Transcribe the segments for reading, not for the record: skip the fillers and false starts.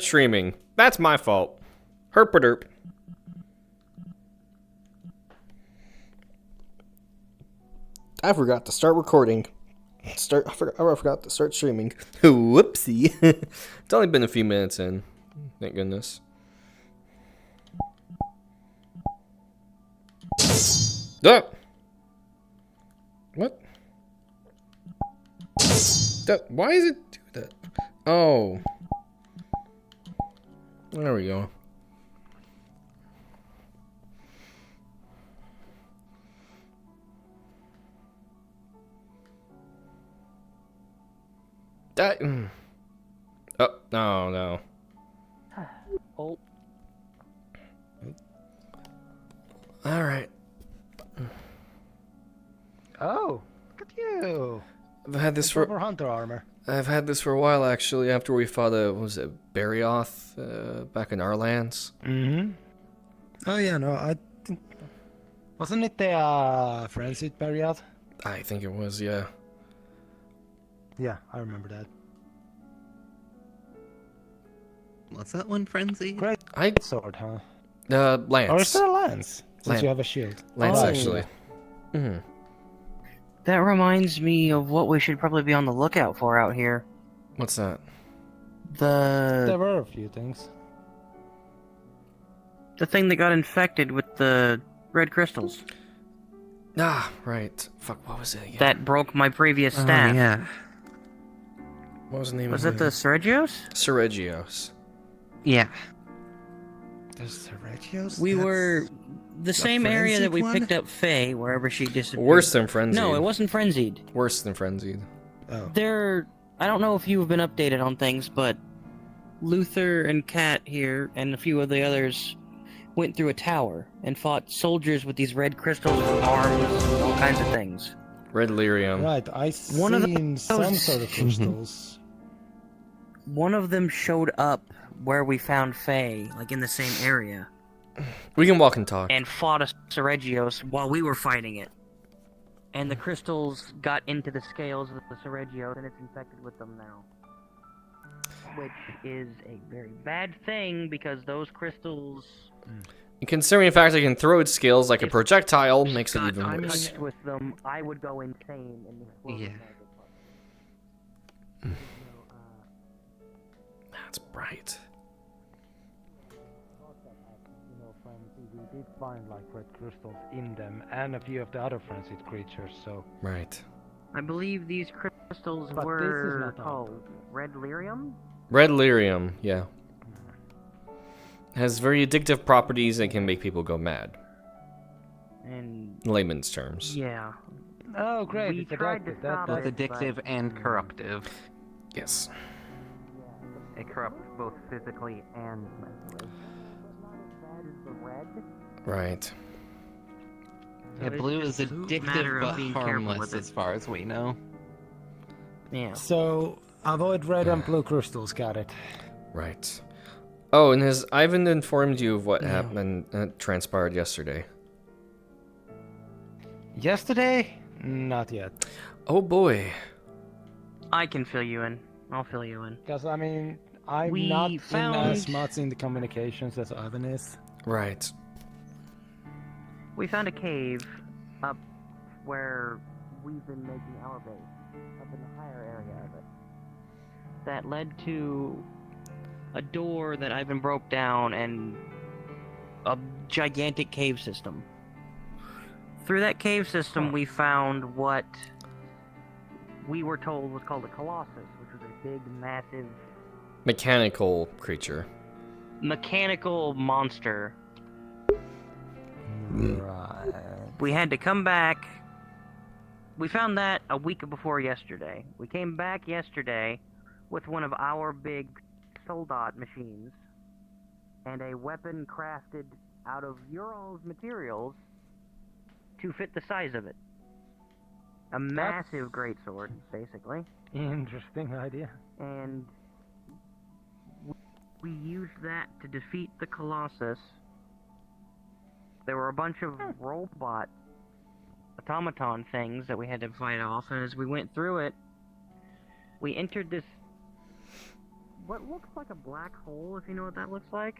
Streaming. That's my fault. Herpaderp. I forgot to start recording. I forgot to start streaming. Whoopsie. It's only been a few minutes in. Thank goodness. Ah! What? Why is it do that? Oh. There we go. That. Oh, no. Oh. All right. Oh, look at you. I've had this for hunter armor. I've had this for a while actually. After we fought Barioth back in our lands. Mm-hmm. Oh yeah, no, I think wasn't it the frenzied Barioth? I think it was, yeah. Yeah, I remember that. Was that one frenzy? Great sword, huh? Lance. Or is there a lance? Since Lance. you have a shield. Lance, Oh. actually. Mm-hmm. That reminds me of what we should probably be on the lookout for out here. What's that? There were a few things. The thing that got infected with the red crystals. Ah, right. Fuck, what was it again? That broke my previous staff. Oh, yeah. What was the name Was of it the Seregios? Seregios. Yeah. There's the Regios? We were the same area that we frenzied picked up Faye, wherever she disappeared. Worse than frenzied. No, it wasn't frenzied. Worse than frenzied. Oh. I don't know if you've been updated on things, but Luther and Kat here and a few of the others went through a tower and fought soldiers with these red crystals for arms and all kinds of things. Red lyrium. Right, One of seen some sort of crystals. One of them showed up where we found Faye, like in the same area, We can walk and talk. and fought a Seregios while we were fighting it. And the crystals got into the scales of the Seregios, and it's infected with them now. Which is a very bad thing, because those crystals... And considering the fact I can throw its scales like a If projectile, makes it got even worse. touched with them, I would go insane and explode. Yeah. That's bright. We did find like red crystals in them and a few of the other frenzied creatures, so... Right. I believe these crystals But this is were not the called red lyrium? Red lyrium, yeah. Has very addictive properties that can make people go mad. And In layman's terms. yeah. Oh, great, We it's tried to addictive. stop Both it. addictive and corruptive. Yes. It corrupts both physically and mentally. That is the red. Right. Yeah, it's blue is just a matter addictive of but being careful harmless with it. as far as we know. Yeah. So, avoid red and blue crystals, got it. Right. Oh, and has Ivan informed you of what happened transpired yesterday? Yesterday? Not yet. Oh boy. I can fill you in. I'll fill you in. Because, I mean, I'm We not in found- as much in the communications as Ivan is. Right. We found a cave up where we've been making our base, up in the higher area of it, that led to a door that Ivan broke down and a gigantic cave system. Through that cave system, we found what we were told was called a Colossus, which was a big, massive, Mechanical creature. mechanical monster. Right. We had to come back. We found that a week before yesterday. We came back yesterday with one of our big soldat machines and a weapon crafted out of your all's materials to fit the size of it. A massive greatsword, basically. Interesting idea. And we used that to defeat the Colossus. There were a bunch of robot automaton things that we had to fight off, and as we went through it, we entered this what looks like a black hole, if you know what that looks like.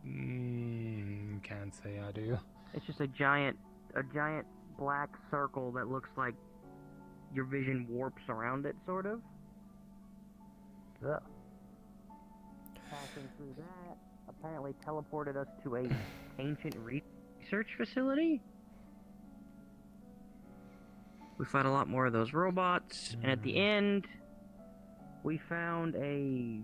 Can't say I do. It's just a giant black circle that looks like your vision warps around it, sort of. Yeah. Passing through that, apparently teleported us to a ancient research facility. We fought a lot more of those robots, and at the end, we found a...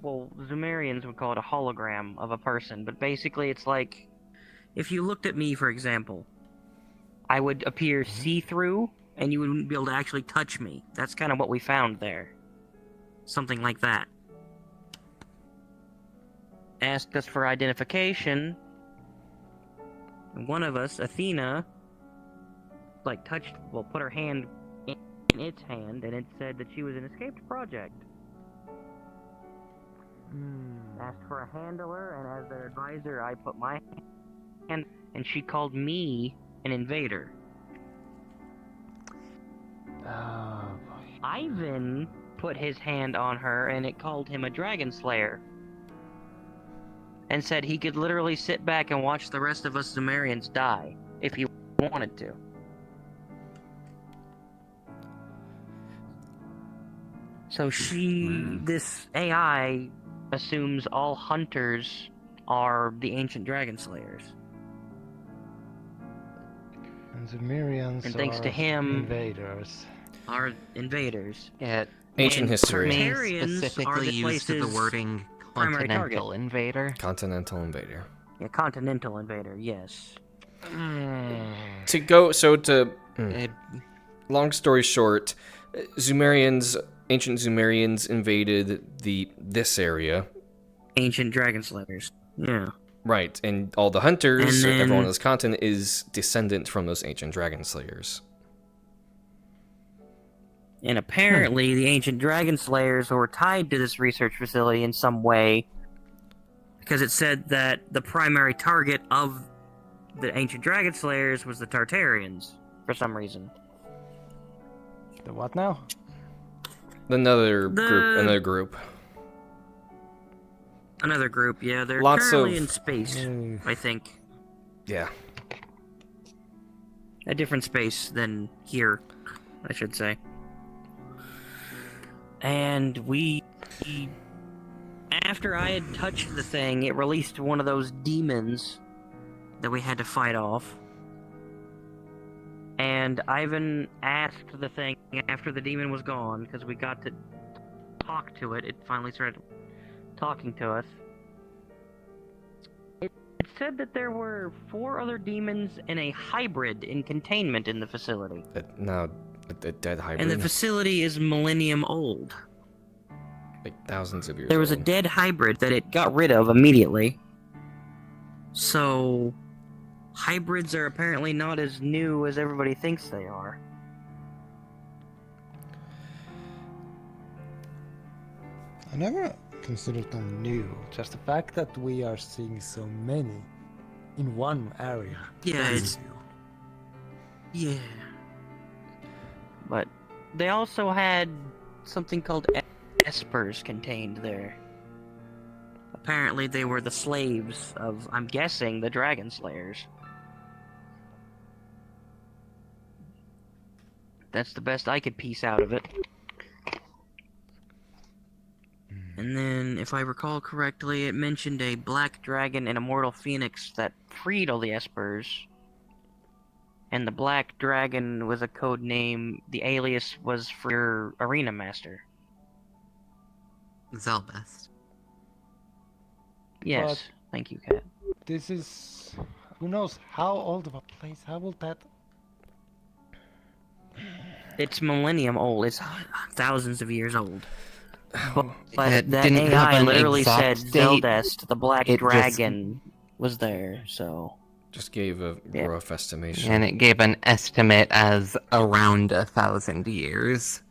Well, Zoomerians would call it a hologram of a person, but basically it's like... If you looked at me, for example, I would appear see-through, and you wouldn't be able to actually touch me. That's kind of what we found there. Something like that. Asked us for identification, and one of us, Athena, put her hand in its hand, and it said that she was an escaped project. Asked for a handler, and as their advisor, I put my hand, and she called me an invader. Oh boy. Ivan put his hand on her, and it called him a dragon slayer. And said he could literally sit back and watch the rest of us Zoomerians die, if he wanted to. So this AI assumes all hunters are the ancient dragon slayers. And Zoomerians And thanks are to him- invaders. Are invaders. Yeah, Ancient And history. me Tartarians are specifically the used the place's wording primary continental invader. Continental invader. Yeah, continental invader, yes. It, Long story short, ancient Zoomerians invaded this area. Ancient dragon slayers. Yeah. Right, and all the hunters, And then- everyone on this continent is descendant from those ancient dragon slayers. And apparently, the ancient dragon slayers were tied to this research facility in some way, because it said that the primary target of the ancient dragon slayers was the Tartarians, for some reason. The what now? Another The- group. Another group, yeah. They're Lots currently of- in space, I think. Yeah. A different space than here, I should say. And after I had touched the thing, it released one of those demons that we had to fight off. And Ivan asked the thing after the demon was gone, because we got to talk to it. It finally started talking to us. It said that there were 4 other demons and a hybrid in containment in the facility. A dead hybrid. And the facility is millennium old. like thousands of years There was a old. dead hybrid that it got rid of immediately. So, hybrids are apparently not as new as everybody thinks they are. I never considered them new. Just the fact that we are seeing so many in one area. Yeah, is it's- new. Yeah. But they also had something called espers contained there. Apparently they were the slaves of, I'm guessing, the dragon slayers. That's the best I could piece out of it. And then, if I recall correctly, it mentioned a black dragon and a mortal phoenix that freed all the espers. And the black dragon was a code name. The alias was for your arena master. Zelbest. Yes, But- thank you, Kat. This is... Who knows how old of a place? How will that... It's millennium old. It's thousands of years old. But It that didn't have AI an literally said exact date. Zeldest, the black It just- dragon, was there. So Just gave a Yeah. rough estimation. And it gave an estimate as around 1,000 years.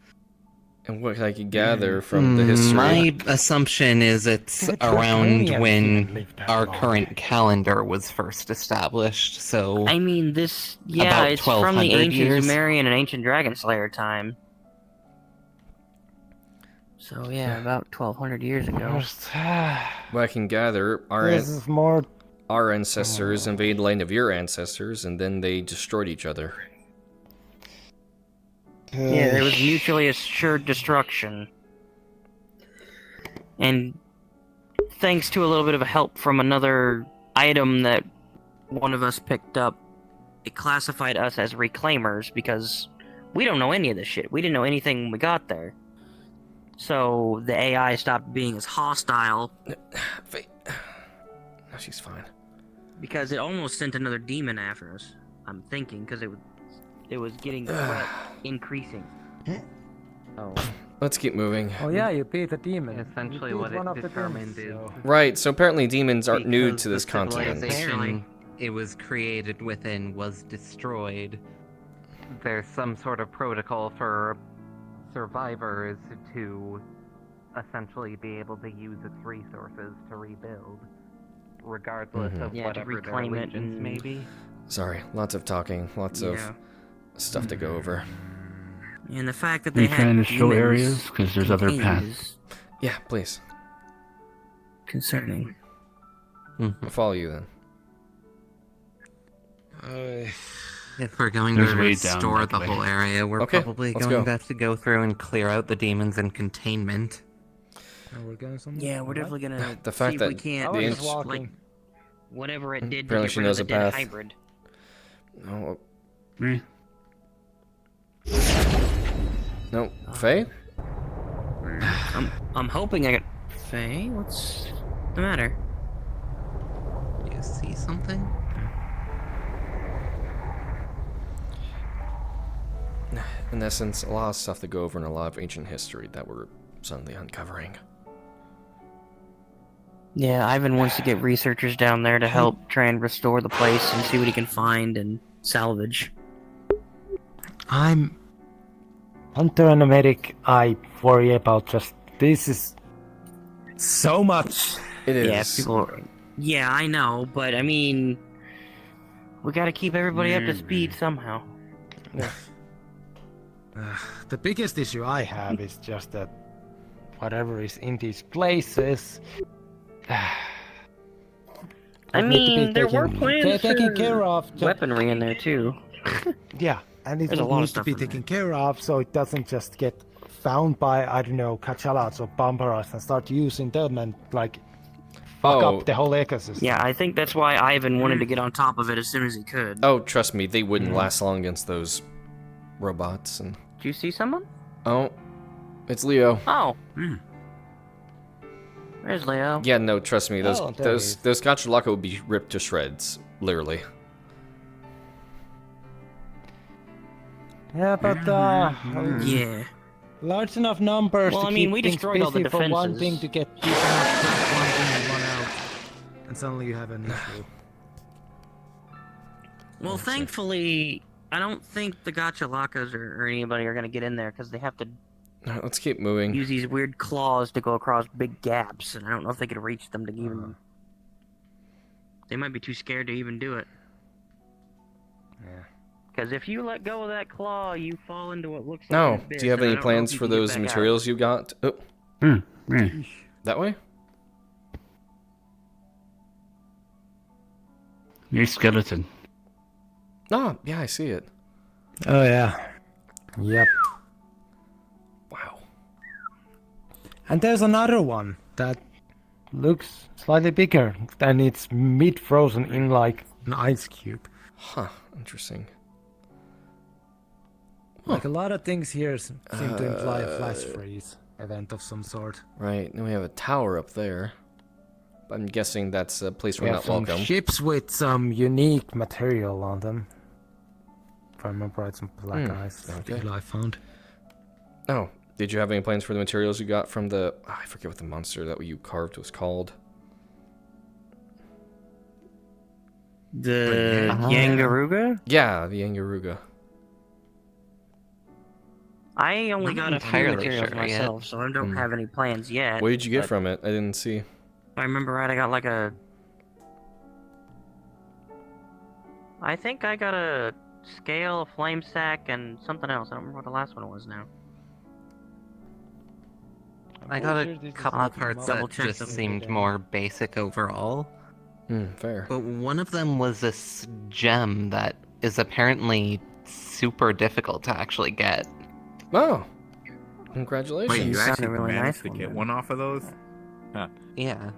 And what I could gather from the history. My assumption is it's The around Tartarians when didn't live that our long. current calendar was first established, so... I mean, this yeah, About it's from the 1200 ancient years. Sumerian and ancient Dragon Slayer time. So yeah, about 1,200 years ago. First, What I can gather, this is more. our ancestors invaded the land of your ancestors, and then they destroyed each other. Yeah, there was mutually assured destruction. And thanks to a little bit of help from another item that one of us picked up, it classified us as reclaimers because we don't know any of this shit. We didn't know anything when we got there. So the AI stopped being as hostile. No, she's fine. Because it almost sent another demon after us. I'm thinking, because it was getting threat increasing. Oh. Let's keep moving. Oh yeah, you beat the demon. Essentially You beat what one it of the determined demons, is... so- Right, so apparently demons aren't new because to this the continent. civilization it was created within was destroyed. There's some sort of protocol for survivors to essentially be able to use its resources to rebuild, regardless of Yeah, to whatever their reclaim it allegiance and- may be. Sorry, lots of talking, lots of stuff to go over. And the fact that Are they you had trying to show demons areas? Because there's other contained paths. is Yeah, please. concerning. I'll follow you then. If we're going There's to ways down restore that the way. whole area, we're Okay, probably let's going go. to have to go through and clear out the demons in containment. Oh, we're going somewhere? Yeah, we're Alright. definitely gonna The fact see if that we can't I was the just int- walking. like whatever it did to Apparently get she rid of knows the a dead path. hybrid. No, Me? no, Faye? I'm hoping I get Faye. What's the matter? You see something? In essence, a lot of stuff to go over in a lot of ancient history that we're suddenly uncovering. Yeah, Ivan wants to get researchers down there to help try and restore the place and see what he can find and salvage. I'm Hunter and a medic. I worry about just this is so much. It is. Yeah, people. Yeah, I know, but I mean, we gotta keep everybody up to speed somehow. The biggest issue I have is just that whatever is in these places. I need to be mean, there were taken- plans taken for care of. weaponry in there too. Yeah, and it There's a lot of needs to stuff be in there. taken care of so it doesn't just get found by, I don't know, Kachalas or Bambaras and start using them and like fuck Oh. up the whole ecosystem. Yeah, I think that's why Ivan wanted to get on top of it as soon as he could. Oh, trust me, they wouldn't last long against those robots. And Did you see someone? oh, it's Leo. Oh. There's Leo. Yeah, no, trust me, those Oh, there those he is. those Gachalaka would be ripped to shreds, literally. Yeah, but Yeah. large enough numbers Well, to I mean, keep we things destroyed all the busy for one defenses. thing to get deep enough to crack one thing and run out. And suddenly you have an issue. Well, thankfully, I don't think the Gachalakas or anybody are gonna get in there because they have to All right, let's keep moving. use these weird claws to go across big gaps, and I don't know if they could reach them to even. They might be too scared to even do it. Yeah. Because if you let go of that claw, you fall into what looks like No, an abyss, do you have and I any don't know plans if you for can get those back out. materials you got? Oh, Me. that way? Your skeleton. Oh, yeah, I see it. Oh yeah. Yep. Wow. And there's another one that looks slightly bigger and it's mid-frozen in like an ice cube. Huh, interesting. Like a lot of things here seem to imply a flash freeze event of some sort. Right, then we have a tower up there. I'm guessing that's a place We we're have not some welcome. ships with some unique material on them. If I remember right, some black ice. okay. I found. Oh, did you have any plans for the materials you got from the... I forget what the monster that you carved was called. The Uh-huh. Yangaruga? Yeah, the Angaruga. I only Not got a few entirely materials sure yet. myself, so I don't have any plans yet. What did you get but from it? I didn't see. If I remember right, I got like a... I think I got a scale, a flame sack, and something else. I don't remember what the last one was now. I got Sure, a this is couple not of parts the that most just difficult seemed game. more basic overall. Fair. But one of them was this gem that is apparently super difficult to actually get. Oh, Wait, congratulations. you found actually a really managed nice to one get then. one off of those? Yeah. Yeesh.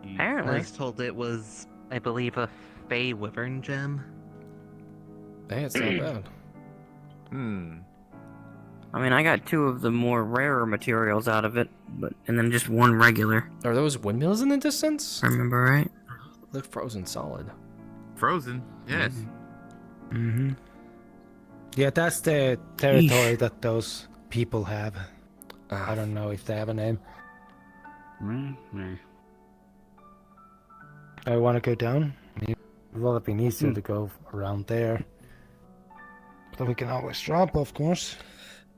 I Apparently. was told it was, I believe, a Fey Wyvern gem. Hey, it's not bad. Hmm. I mean, I got 2 of the more rarer materials out of it, and then just 1 regular. Are those windmills in the distance? If I remember right. Look frozen solid. Frozen, yes. Mm-hmm. Yeah, that's the territory that those people have. I don't know if they have a name. I want to go down. It would have been easier to go around there. But we can always drop, of course.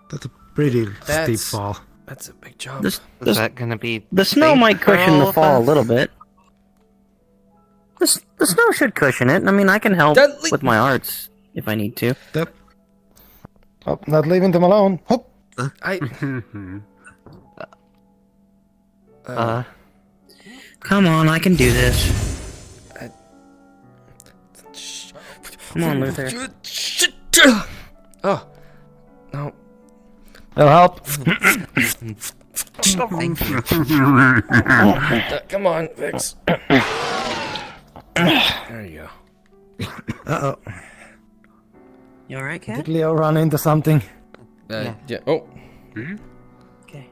That's a pretty steep That's- fall. That's a big jump. This, Is that gonna be the snow safe might for cushion all the of fall a us? little bit. The snow should cushion it. I mean, I can help Dudley! with my arts if I need to. Oh, not leaving them alone. Hop. I. Come on, I can do this. Come on, Luther. Oh. No. It'll help. Thank you. Come on, Vix. There you go. Uh-oh. You alright, Cat? Did Leo run into something? Yeah. Oh. Okay.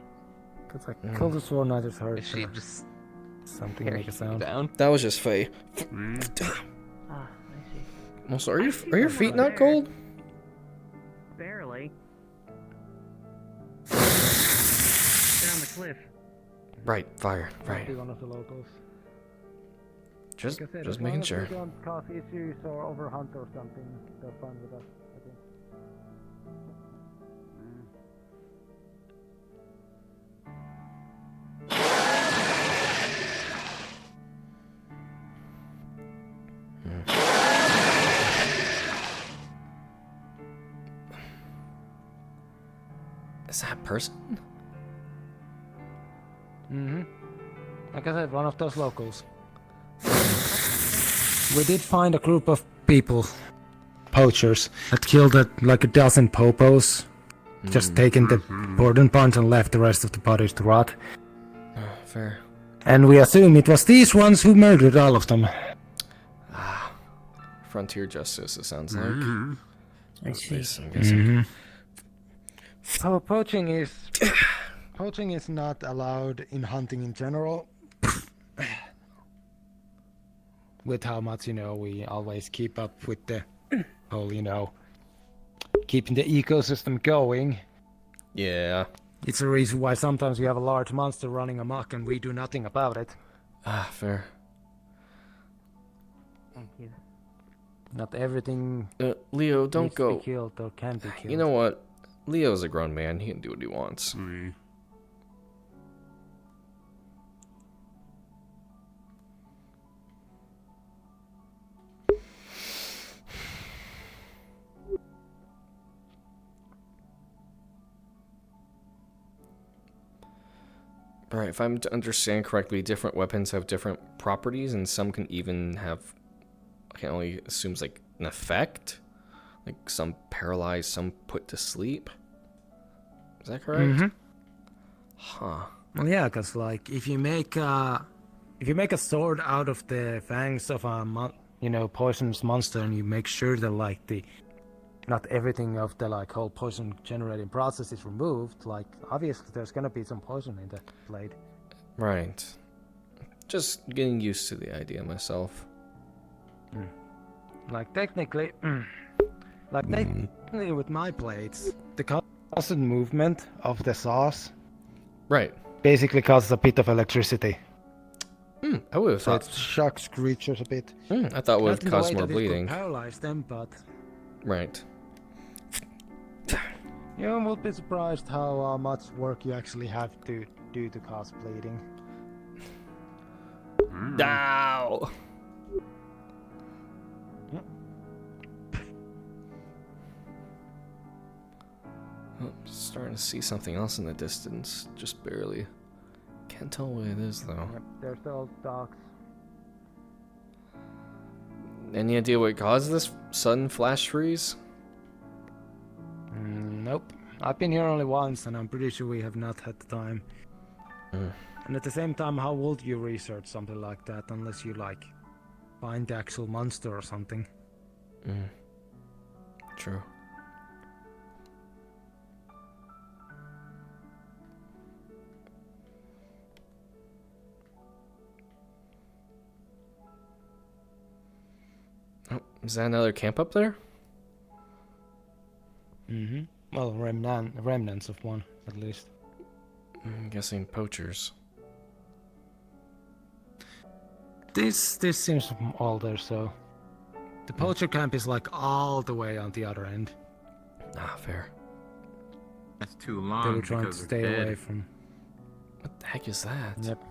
Because I could have sworn I just heard Is she just something carrying make a you sound. down? That was just Faye. Ah, I see. Also, are your feet not cold? Barely. Down the cliff. Right. Fire. Be Right. one of the locals. Just Like I said, just as long making as sure. we don't cause issues or overhunt or something, they're fine with us, I think. Is that a person? Mm-hmm. Like I said, one of those locals. We did find a group of people, poachers, that killed like a dozen popos. Just taken the important parts and left the rest of the bodies to rot. Fair. And we assume it was these ones who murdered all of them. Frontier justice. It sounds like. I see. I'm guessing. So poaching is not allowed in hunting in general. With how much, we always keep up with the whole, keeping the ecosystem going. Yeah. It's a reason why sometimes we have a large monster running amok and we do nothing about it. Fair. Thank you. Not everything Leo, don't needs to go. be killed or can be killed. You know what? Leo's a grown man. He can do what he wants. Right, if I'm to understand correctly, different weapons have different properties, and some can even have, I can only assume, like an effect. Like some paralyzed, some put to sleep. Is that correct? Mm-hmm. Huh. Well, yeah, because like if you make a sword out of the fangs of a poisonous monster, and you make sure that like not everything of the like whole poison generating process is removed, like obviously there's gonna be some poison in the blade. Right. Just getting used to the idea myself. Like technically, technically with my blades, the constant movement of the saws Right. basically causes a bit of electricity. I would have So thought. it shocks creatures a bit. I thought it would Not have in the caused way more that it could bleeding. paralyze them, but Right. you won't be surprised how much work you actually have to do to cause bleeding. Ow! Oh, starting to see something else in the distance, just barely. Can't tell what it is though. Yep, there's the old docks. Any idea what caused this sudden flash freeze? Nope. I've been here only once, and I'm pretty sure we have not had the time. And at the same time, how would you research something like that unless you like find the actual monster or something? True. Oh, is that another camp up there? Well, remnants of one, at least. I'm guessing poachers. This seems older, so the poacher camp is like all the way on the other end. Ah, fair. That's too They long were trying to because stay they're away dead. from. What the heck is that? Yep.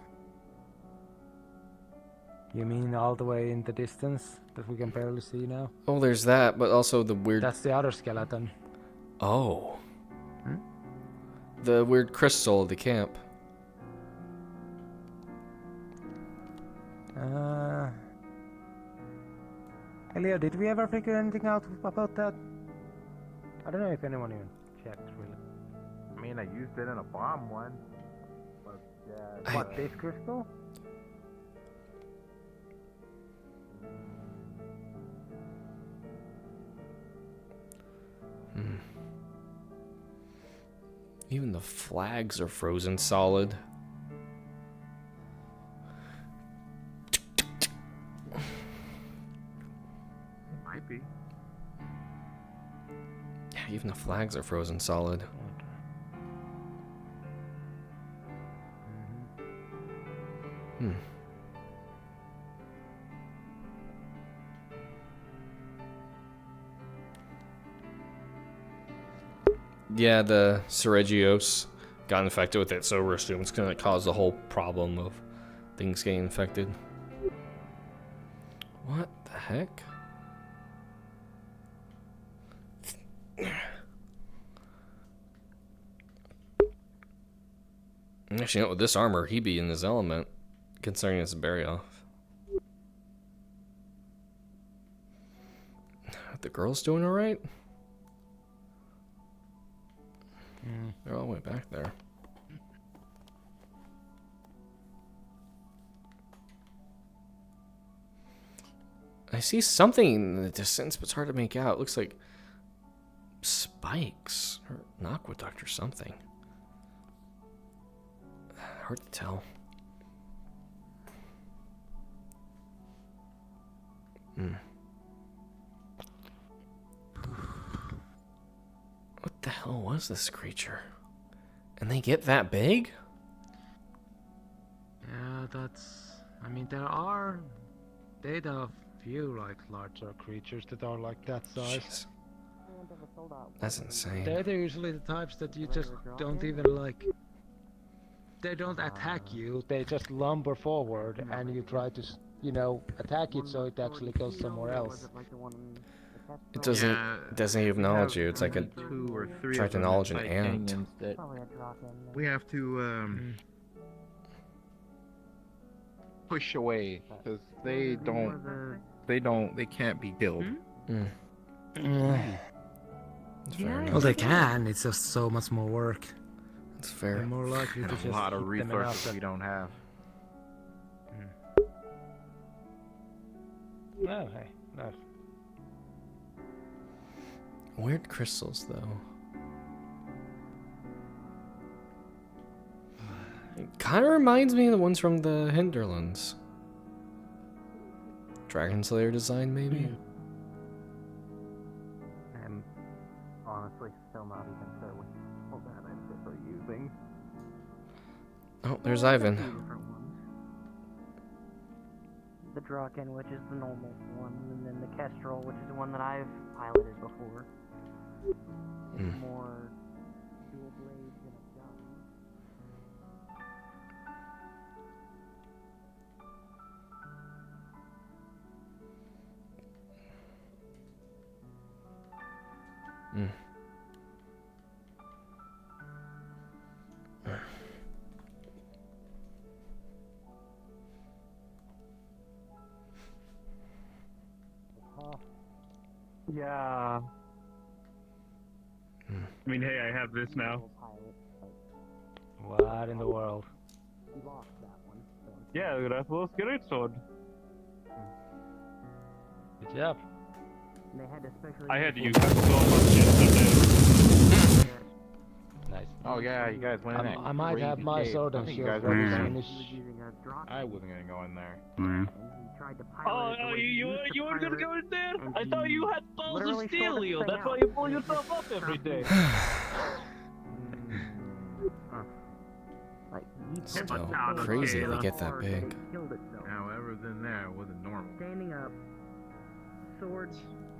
You mean all the way in the distance that we can barely see now? Oh, there's that, but also the weird. That's the other skeleton. Oh. The weird crystal at the camp. Hey Leo, did we ever figure anything out about that? I don't know if anyone even checked, really. I mean, I used it in a bomb one. But yeah. What, this crystal? Even the flags are frozen solid. Might be. Yeah, even the flags are frozen solid. Yeah, the Seregios got infected with it, so we're assuming it's going to cause the whole problem of things getting infected. What the heck? Actually, you know, with this armor, he'd be in his element, considering it's a bury off. The girl's doing alright? They're all the way back there. I see something in the distance, but it's hard to make out. It looks like spikes or an aqueduct or something. Hard to tell. What the hell was this creature? And they get that big? Yeah, that's. I mean, there are data of few like larger creatures that are like that size. Jeez. That's insane. They're usually the types that you just don't even like. They don't attack you. They just lumber forward, and you try to, attack it so it actually goes somewhere else. It doesn't Yeah, doesn't even acknowledge you. It's like a 2 or 3 try of to them acknowledge an like ant. canyons that we have to push away because they can't be killed. It's fair Well, enough. they can. It's just so much more work. It's They're fair. more likely to just A lot of hit them enough resources that- we don't have. Oh, hey, nice. Weird crystals, though. It kind of reminds me of the ones from the Hinterlands. Dragon Slayer design, maybe? I'm honestly still not even sure which one that I prefer using. Oh, there's Well, Ivan. there's a few different ones. The Draken, which is the normal one, and then the Kestrel, which is the one that I've piloted before. It's more dual blades and a gun. Yeah. I mean, hey, I have this now. What in the world? He lost that one. So. Yeah, that's a great sword. Good job. And they had to specially. I had to use that so much yesterday. Nice. Oh yeah, you guys went in that I might have crazy my cave. sword I and think you shield guys ready were soon. saying He was using a drop. I wasn't gonna go in there. Yeah. And he tried to pilot Oh, it the way he you used to weren't gonna pilot go in there? and I thought you had balls of literally steel, sorted Leo. the That's thing why out. you pull yourself up every day. Like, he Still pushed the thing crazy so they get that hard big. it killed itself. However, then there wasn't normal. Standing up, sword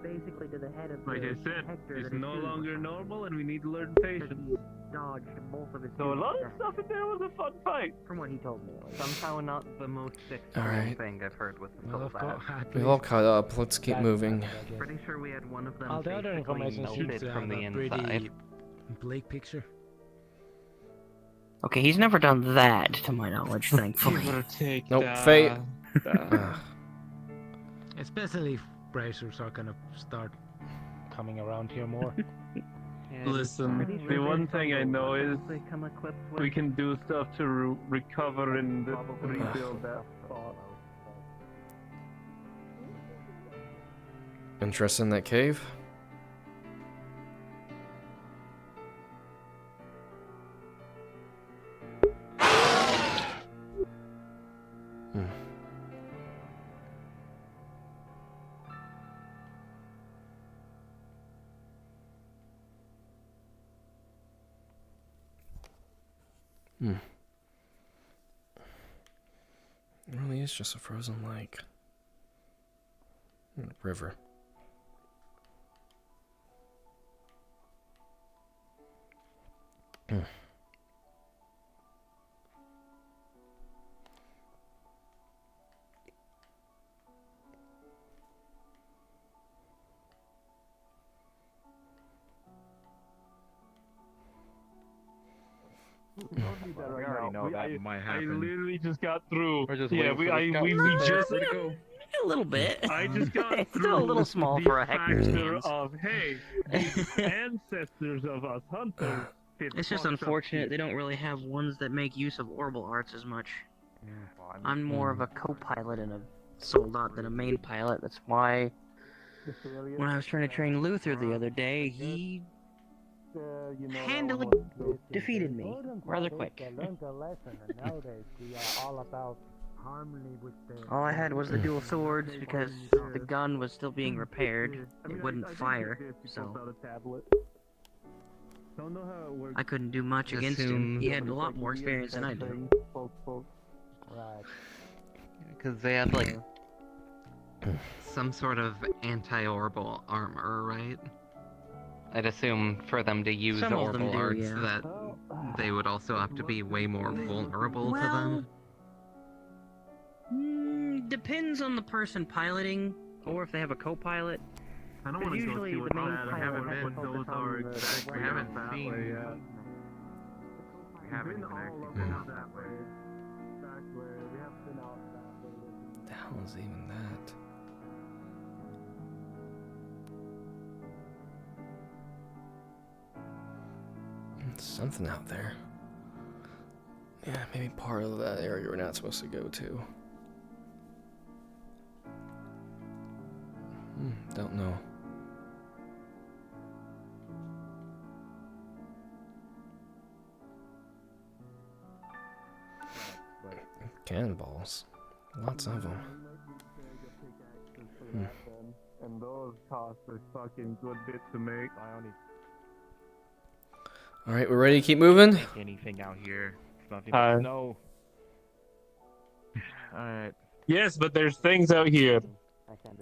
basically to the head of Like I the said, Hector it's that his no dude was longer fighting. normal, and we need to learn Because patience. he dodged both of his So a dudes lot of death, stuff in there was a fun fight. from what he told me. Like, Somehow not the most extreme Alright. thing I've heard with the Well, soul of course. bath. We've all caught up. Let's keep moving. Pretty sure we had one of them All the other basically information seems melted to from have the a inside. pretty bleak picture. okay, he's never done that, to my knowledge, thankfully. Take Nope, Fate. Especially if bracers are gonna start coming around here more. Listen, the one thing I know is They come equipped with we can do stuff to recover and rebuild that spot. Interested in that cave? Hmm. Hmm. It really is just a frozen lake. River. Don't do that We already know that might I happen. literally just got through. We're just Yeah, waiting for the we scouts. just. Where'd it go? a little bit. I just got It's through. still a little small the for a Hector's factor hands. of hey, the ancestors of us hunters. It's just unfortunate they don't really have ones that make use of orbital arts as much. I'm more of a co-pilot and a soldat than a main pilot. That's why when I was trying to train Luther the other day, he handily defeated me rather quick. All I had was the dual swords because the gun was still being repaired. It wouldn't fire, so I couldn't do much against him. He had a lot more experience than I do. Because they have, like, some sort of anti-orbital armor, right? I'd assume for them to use Some of them orbital do, arts yeah. that they would also have to be way more vulnerable to them. Depends on the person piloting, or if they have a co-pilot. I don't But want to go usually see the what main that. I pilot haven't has to been. focus Those on are the exactly We haven't that seen. way yet. We haven't even actually been out that way. What the hell is even that? Something out there. Yeah, maybe part of that area we're not supposed to go to. Don't know. Cannonballs. Lots of them. And those cost a fucking good bit to make. Alright, we're ready to keep moving? Anything out here? It's nothing Hi. but snow. Alright. Yes, but there's things out here.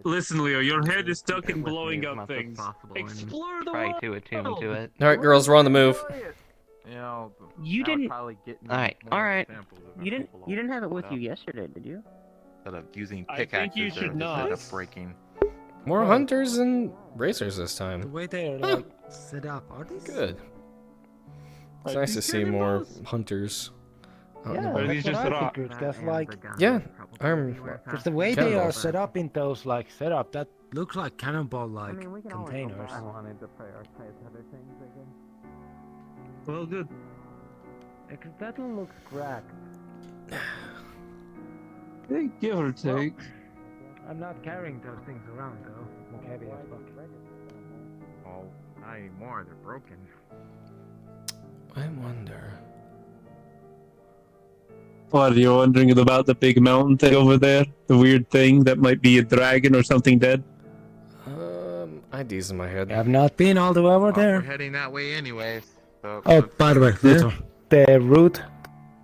Listen, Leo, your head is stuck in With me blowing as up much as things. possible, and Explore the try world. to attune to it. Alright, girls, we're on the move. You know, You that would didn't- probably get me Alright, more alright. samples if I You didn't pull you didn't have it with up. you yesterday, did you? Instead of using I think you pickaxes, should just not. end up breaking. More hunters and racers this The time. way they're like set up, are these? Good. It's Are nice to these see more cannonballs? hunters. out and Yeah, about. Are these that's what just I rock? figured. That's like Yeah, I'm- because the way they are Cannonballs. set up in those like setup, that Looks like cannonball-like I mean, we can always go containers. back. I wanted to prioritize other things, I guess. Well, good. Because that one looks cracked. Hey, give or take. I'm not carrying those things around though. Look heavy as fuck. Oh, not anymore. They're broken. I wonder. What, are you wondering about the big mountain thing over there? The weird thing that might be a dragon or something dead? Ideas in my head. I've not been all the way over Well, there. we're heading that way anyways. So Oh, let's- by the way, Luthor, the root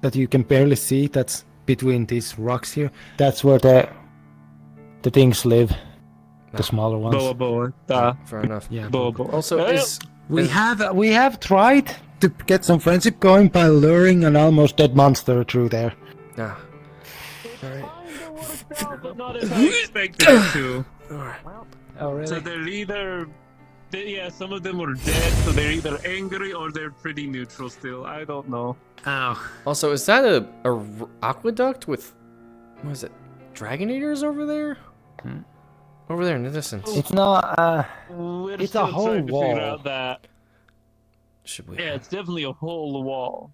that you can barely see, that's between these rocks here, that's where the things live. The smaller ones. Boa boa. Da. Fair enough. Yeah. Boa boa. Also, is We have tried to get some friendship going by luring an almost dead monster through there. ah. All right. But not as I expected it to. All right. Oh really? So they're either... yeah, some of them were dead, so they're either angry or they're pretty neutral still. I don't know. Oh. Also, is that a aqueduct with what is it? Dragon eaters over there? Over there in the distance. It's not We're It's a still whole trying to wall. figure out that. Should we? Yeah, it's definitely a whole wall.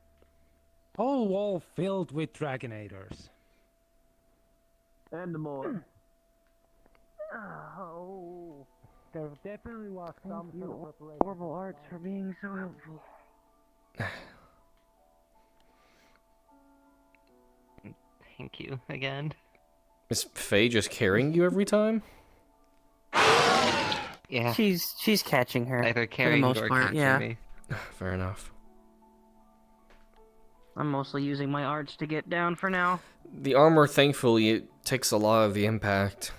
whole wall filled with dragonators. And more. Oh, There definitely was some thank sort of you, preparation. Orbital Arts, for being so helpful. Thank you again. Is Faye just carrying you every time? Yeah, She's catching her. either carrying most or part, catching yeah. me. Fair enough. I'm mostly using my arts to get down for now. The armor, thankfully, it takes a lot of the impact.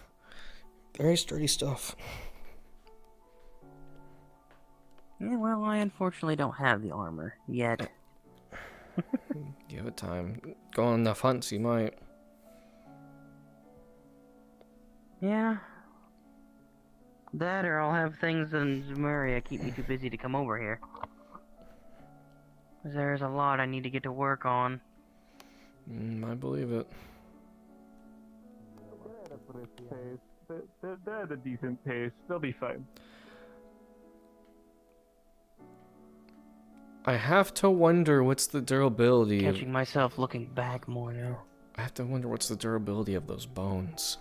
Very sturdy stuff. Yeah, well, I unfortunately don't have the armor yet. Give it time. Go on enough hunts, you might. Yeah. That or I'll have things in Zemuria keep me too busy to come over here. 'Cause there's a lot I need to get to work on. I believe it. They're at a brisk pace. They're at a decent pace. They'll be fine. I have to wonder what's the durability of... Catching myself looking back more now. I have to wonder what's the durability of those bones.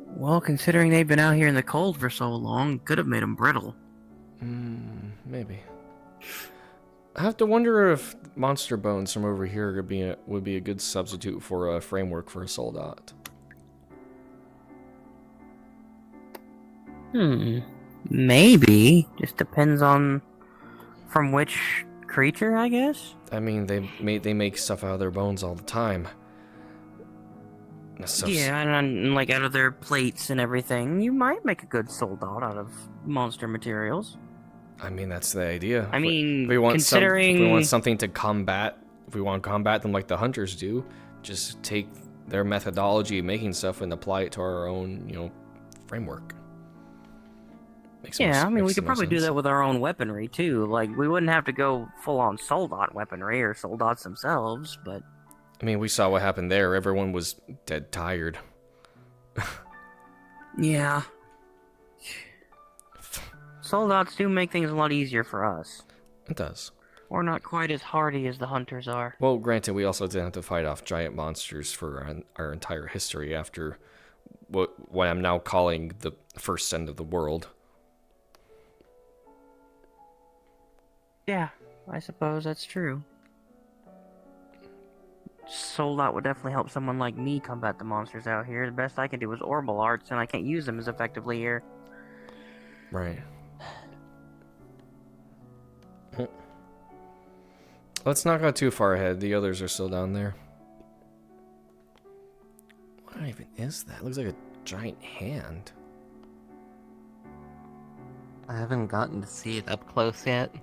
Well, considering they've been out here in the cold for so long, could have made them brittle. Maybe. I have to wonder if monster bones from over here would be a good substitute for a framework for a soldat. Maybe. Just depends on from which creature, I guess. I mean, they make stuff out of their bones all the time. That stuff's- Yeah, and like out of their plates and everything, you might make a good soldat out of monster materials. I mean, that's the idea. I mean, if we want considering... if we want something to combat, if we want to combat them like the hunters do, just take their methodology of making stuff and apply it to our own, framework. Yeah, I mean, we makes could the most probably do sense. that with our own weaponry, too. Like, we wouldn't have to go full-on soldat weaponry or soldats themselves, but... I mean, we saw what happened there. Everyone was dead tired. Yeah. Soldats do make things a lot easier for us. It does. We're not quite as hardy as the hunters are. Well, granted, we also didn't have to fight off giant monsters for our entire history after what I'm now calling the first end of the world. Yeah, I suppose that's true. Soldat would definitely help someone like me combat the monsters out here. The best I can do is orbital arts, and I can't use them as effectively here. Right. Let's not go too far ahead. The others are still down there. What even is that? It looks like a giant hand. I haven't gotten to see it up close yet.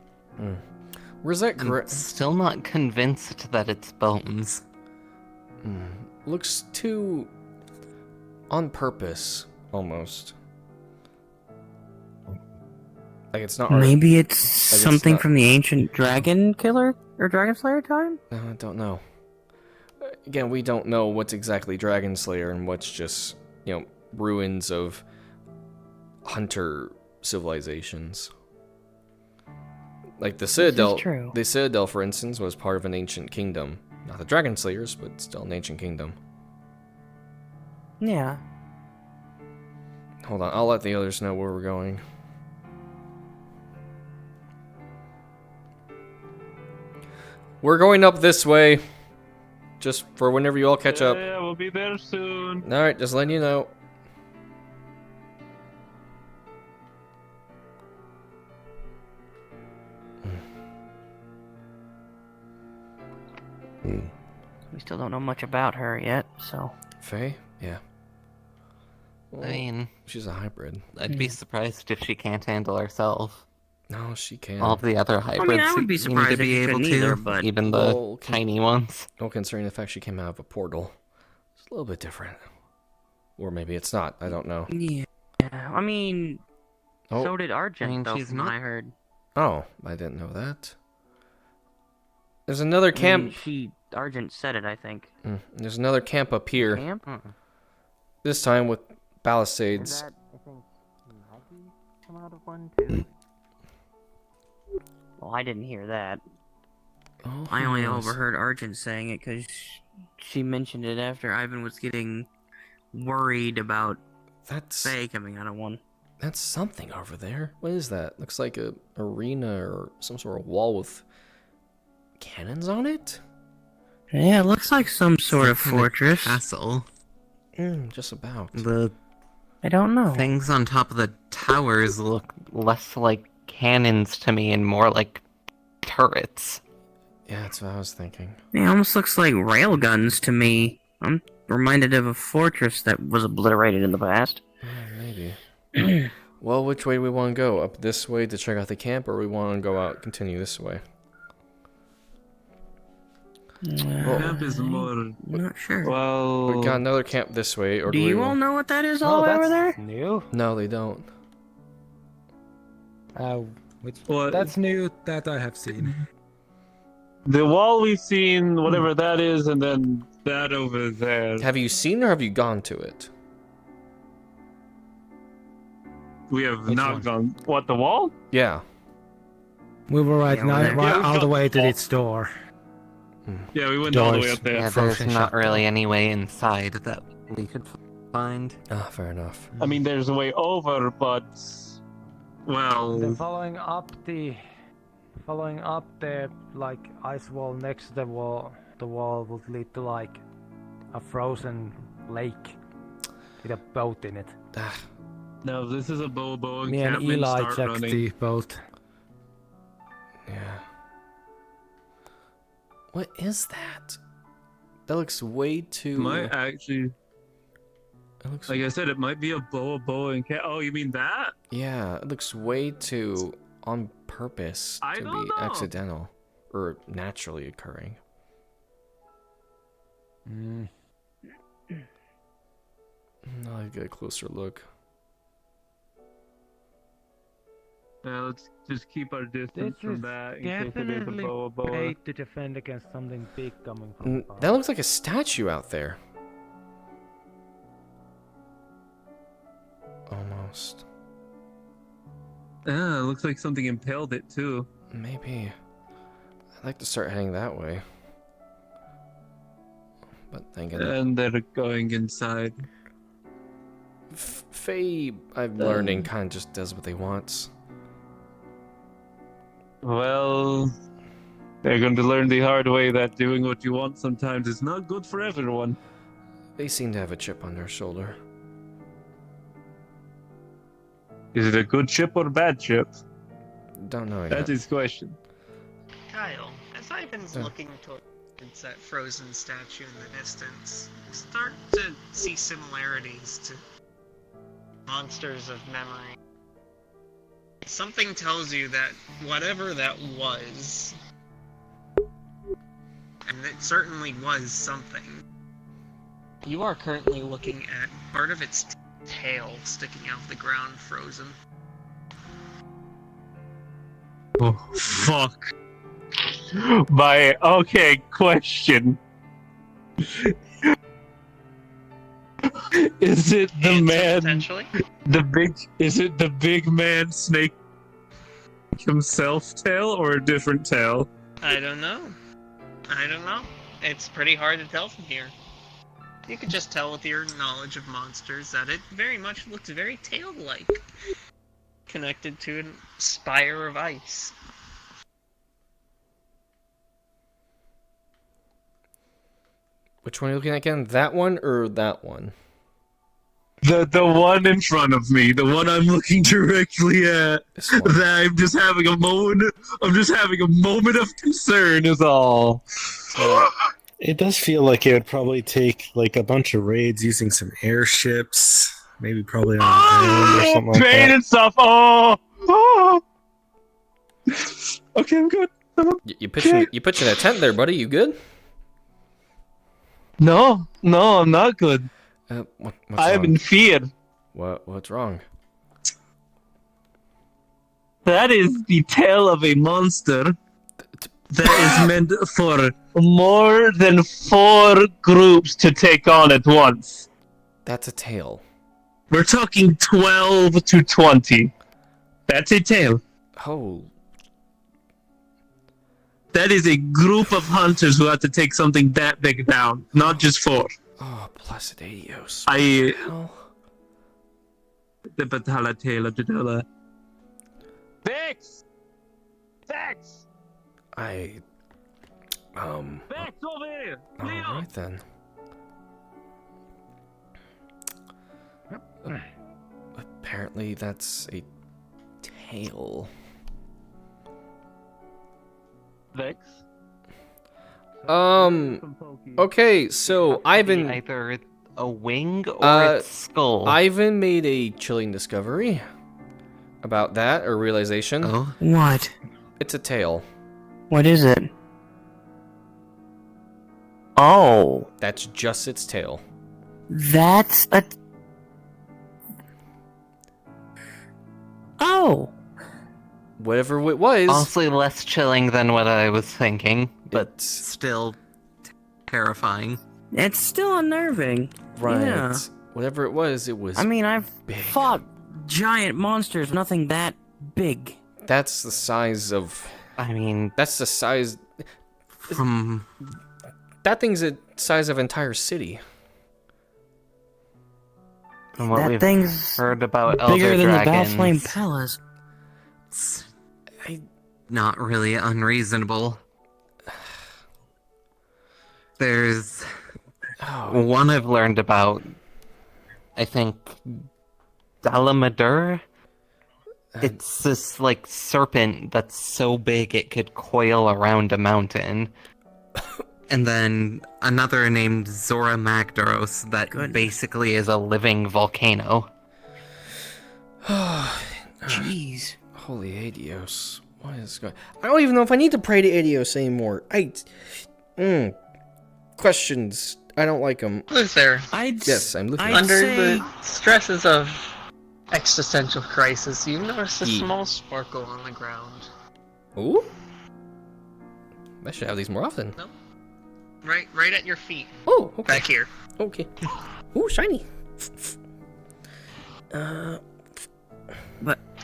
Where's that I'm still not convinced that it's bones. Looks too on purpose, almost. Like it's not. Maybe it's it's something not- from the ancient dragon killer or dragon slayer time? No, I don't know. again, we don't know what's exactly Dragon Slayer and what's just, ruins of hunter civilizations. Like the Citadel. true. The Citadel, for instance, was part of an ancient kingdom. Not the Dragon Slayers, but still an ancient kingdom. Yeah. Hold on, I'll let the others know where we're going. We're going up this way. Just for whenever you all catch up. Yeah, we'll be there soon. Alright, just letting you know. We still don't know much about her yet, so. Faye? Yeah. I mean, She's a hybrid. I'd be surprised if she can't handle herself. No, she can. All of the other hybrids I would be seem surprised to if be she able couldn't to, either, but- even the Well, tiny ones. No, considering the fact she came out of a portal. It's a little bit different. Or maybe it's not. I don't know. Yeah. I mean, Oh. so did Argent, I mean, though, she's from what not- I heard. Oh, I didn't know that. There's another camp. Argent said it, I think. There's another camp up here. Camp? This time with Is palisades. that, I think, Maggie come out of one, too? Well, I didn't hear that. Oh, I only who knows? overheard Argent saying it because she mentioned it after Ivan was getting worried about That's Faye coming out of one. that's something over there. What is that? Looks like a arena or some sort of wall with cannons on it. Yeah, it looks like some sort of Some kind fortress. Castle. Just about. The I don't know. things on top of the towers look less like cannons to me and more like turrets. Yeah, that's what I was thinking. It almost looks like railguns to me. I'm reminded of a fortress that was obliterated in the past. Yeah, maybe. Well, which way do we want to go? Up this way to check out the camp, or we want to go out, continue this way? Camp is more. I'm not sure. Well. We got another camp this way, or Do do we you all want... know what that is all the way over there? new. No, they don't. What? That's new that I have seen. The wall we've seen, whatever that is, and then that over there. Have you seen or have you gone to it? We have Which not one? gone. What, the wall? Yeah. We were right Yeah, now, we're there. right Yeah, we've all the got- way to its door. Yeah, we went all the way Doors. up there. Yeah, Frozen there's not shop. really any way inside that we could find. Ah, fair enough. I mean, there's a way over, but. Well. Then following up the like ice wall next to the wall would lead to like a frozen lake with a boat in it. Ah, No, this is a bow Me and encampment. Eli Start checked running. the boat. yeah. What is that? That looks way too... Might actually. It looks... Like I said, it might be a bow and Oh, you mean that? Yeah, it looks way too on purpose I to don't be know. accidental or naturally occurring. I'll get a closer look. Let's just keep our This distance is from that in case it is a definitely boa. paid to defend against something big coming from far. That looks like a statue out there. Almost. Ah, it looks like something impaled it too. Maybe. I'd like to start heading that way. But thinking And they're going inside. Faye, I'm learning, kind of just does what they want. Well, they're going to learn the hard way that doing what you want sometimes is not good for everyone. They seem to have a chip on their shoulder. Is it a good chip or a bad chip? Don't know yet. That is the question. Kyle, as Ivan's looking towards that frozen statue in the distance, you start to see similarities to monsters of memory. Something tells you that whatever that was, and it certainly was something, you are currently looking at part of its tail sticking out of the ground frozen. Oh, fuck. Okay, question. Is it the Answer, man? potentially. Is it the big man snake himself tail or a different tail? I don't know. It's pretty hard to tell from here. You could just tell with your knowledge of monsters that it very much looks very tail-like, connected to a spire of ice. Which one are you looking at again? That one or that one? The one in front of me, the one I'm looking directly at. This one. That I'm just having a moment. I'm just having a moment of concern, is all. It does feel like it would probably take like a bunch of raids using some airships, maybe probably on an island or something like Pain that. and stuff. Oh. Okay, I'm good. You pitching a tent there, buddy. You good? No, I'm not good. What's I am wrong? in fear. What's wrong? That is the tail of a monster that is meant for more than 4 groups to take on at once. That's a tail. We're talking 12 to 20. That's a tail. Oh, That is a group of hunters who have to take something that big down, not just 4. oh, blessed Adios. I. Hell? The Batala tail. Vex! I. Vex over here! All right then. Apparently, that's a tail. Vex? Okay, so Ivan. Either a wing or its skull. Ivan made a chilling discovery about that, or realization. Oh. What? It's a tail. What is it? Oh, That's just its tail. that's a. Oh, Whatever it was. Honestly, less chilling than what I was thinking, but It's- still terrifying. it's still unnerving. Right. Yeah. Whatever it was I mean, I've big. fought giant monsters, nothing that big. That's the size of. I mean, That's the size. from That thing's the size of an entire city. what That we've thing's heard about bigger elder than the dragons, Batflame Palace. it's not really unreasonable. There's Oh, one I've learned about. I think Dalamadur. It's this like serpent that's so big it could coil around a mountain. And then another named Zora Magdaros that Goodness. basically is a living volcano. Jeez. holy Adios. What is going? I don't even know if I need to pray to Adios anymore. Questions. I don't like them. Luther, Yes, I'm looking. I'd under say- the stresses of existential crisis, you notice a Yeah. small sparkle on the ground. Ooh. I should have these more often. Right at your feet. Oh, okay. Back here. Okay. Ooh, shiny.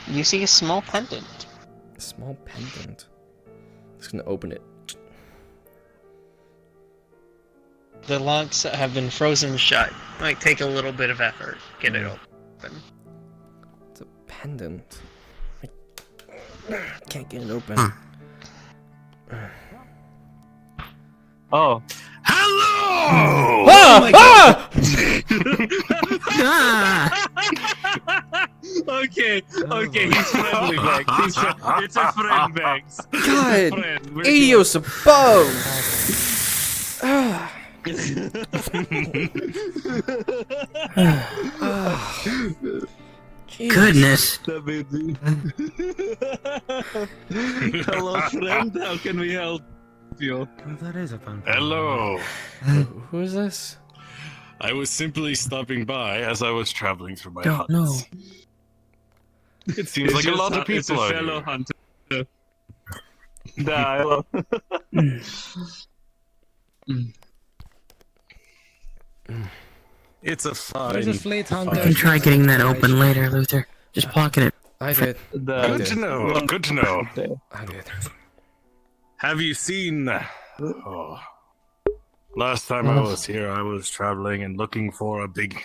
You see a small pendant. Small pendant. Just gonna open it. The locks have been frozen shut. Might take a little bit of effort. Get it open. It's a pendant. I can't get it open. Oh. Hello! Okay, he's friendly, Vex. It's a friend, Vex. God, Friend. We're Adios above. Goodness. That made me- Hello, friend. How can we help you? Well, that is a fun. Hello. Who is this? I was simply stopping by as I was traveling through my Don't huts. know. It seems like a lot of It's a people out fellow here. hunter. Nah, hello. It's a fine. There's a fleet hunter. fine- You can try getting that open later, Luther. Just pocket it. I did. Good to know. Good to know. I did. Have you seen? Oh, last time I was here, I was traveling and looking for a big.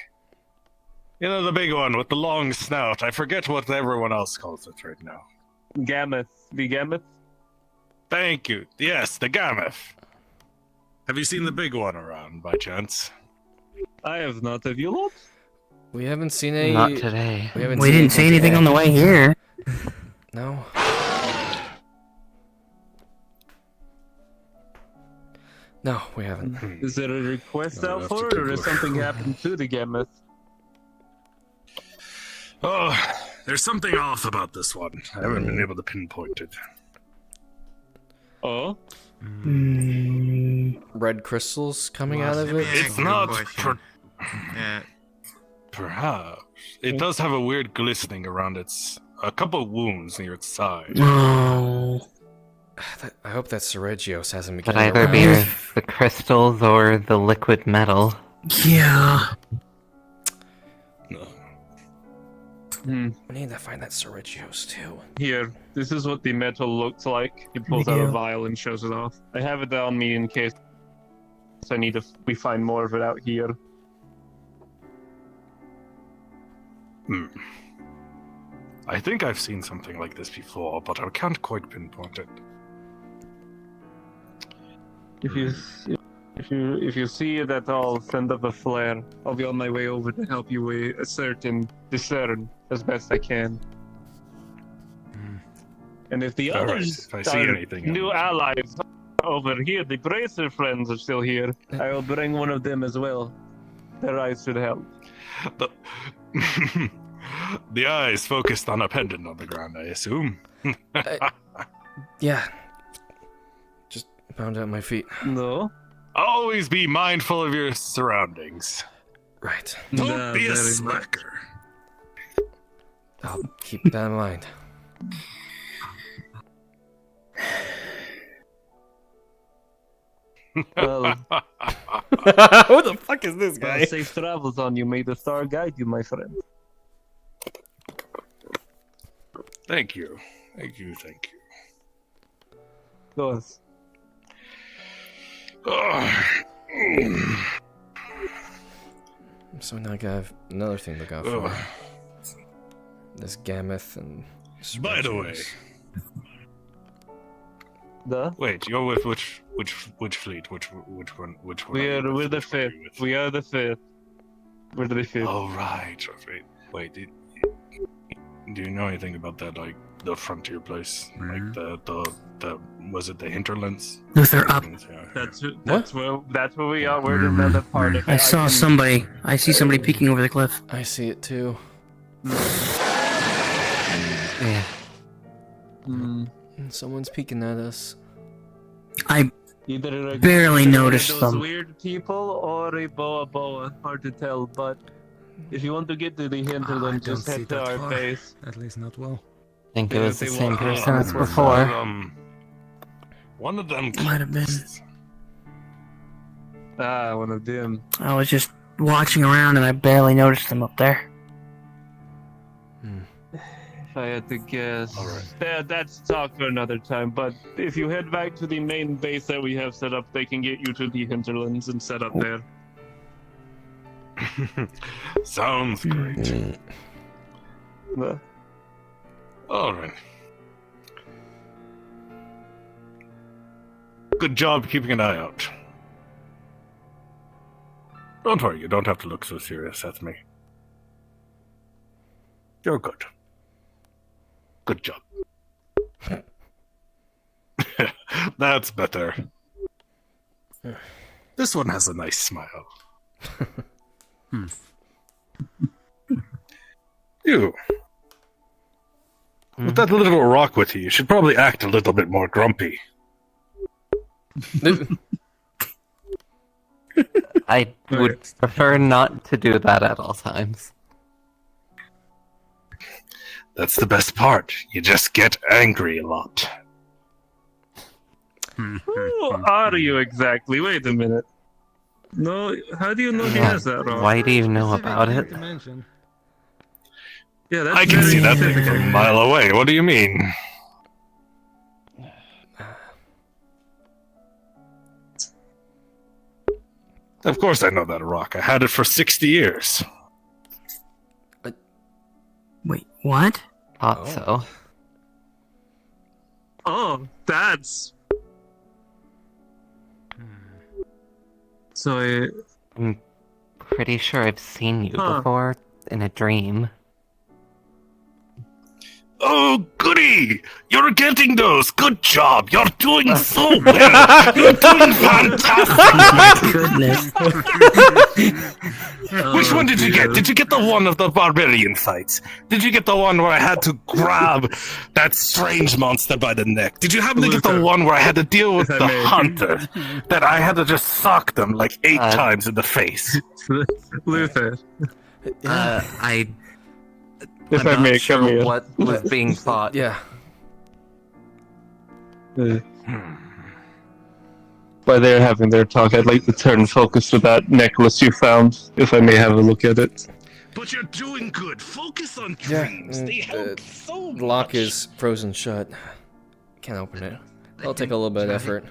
You know, the big one with the long snout. I forget what everyone else calls it right now. Gammoth. The Gammoth? Thank you. Yes, the Gammoth. Have you seen the big one around by chance? I have not. Have you lot? We haven't seen any. Not today. We didn't see anything on the way here. No. No, we haven't. Is there a request I'll out have for to it, or Google has something happened to the Gammoth? Oh, there's something off about this one. I haven't been able to pinpoint it. Oh? Red crystals coming out of it? It's not. Yeah. Perhaps. It does have a weird glistening around a couple wounds near its side. Oh. I hope that Seregios hasn't Could become either be the crystals or the liquid metal. Yeah. No. We need to find that Seregios too. Here, this is what the metal looks like. He pulls out a vial and shows it off. I have it on me in case we find more of it out here. I think I've seen something like this before, but I can't quite pinpoint it. If you see it at all, send up a flare. I'll be on my way over to help you discern as best I can. And if the Alright, others if I see anything, new allies over here, the Bracer friends are still here, I will bring one of them as well. Their eyes should help. The eyes focused on a pendant on the ground, I assume. Yeah. Just found out my feet. No. Always be mindful of your surroundings. Right. Don't be a very slacker. I'll keep that in mind. Well, Who the fuck is this guy? safe travels on you. May the star guide you, my friend. Thank you. Thank you. Goes. So now I got another thing to look out for. Ugh. This Gammoth and. By the way, wait, you're with which fleet? Which one? We're the fifth. We are the fifth. We're the fifth. Oh right. Wait. Do you know anything about that? Like the frontier place, like the was it the hinterlands? Luther, up. That's where we are. We're another part of it. I saw somebody. I see somebody peeking over the cliff. I see it too. Yeah. And someone's peeking at us. I Either barely noticed those them. weird people or a boa. Hard to tell, but if you want to get to the hinterland, just head to our base. At least not well. I think it was the they same won't- person as One before. One of them Might have been. One of them. I was just watching around and I barely noticed them up there. If I had to guess. Alright. That's talk for another time, but if you head back to the main base that we have set up, they can get you to the hinterlands and set up there. Sounds great. All right. Good job keeping an eye out. Don't worry, you don't have to look so serious at me. You're good. Good job. That's better. This one has a nice smile. You. With that little rock with you should probably act a little bit more grumpy. I would prefer not to do that at all times. That's the best part. You just get angry a lot. Who are you exactly? Wait a minute. No, how do you know he has that rock? Why do you know about it? Dimension. Yeah, that's I can very see that thing typical. from a mile away. What do you mean? Of course I know that rock. I had it for 60 years. Wait, what? Thought so. Oh, that's... So, I'm pretty sure I've seen you Huh. before in a dream. Oh, goody! You're getting those. Good job. You're doing so well. You're doing fantastic. Goodness. Which one did you get? Did you get the one of the barbarian fights? Did you get the one where I had to grab that strange monster by the neck? Did you happen to get the Luther. one where I had to deal with If I the may. hunter? That I had to just sock them like 8 times in the face? Luther, I. if I'm I not may sure come here. what was being thought. Yeah. While they're having their talk, I'd like to turn focus to that necklace you found, if I may have a look at it. But you're doing good. Focus on Yeah, dreams. They help so much. Lock is frozen shut. Can't open it. It'll take a little bit of effort.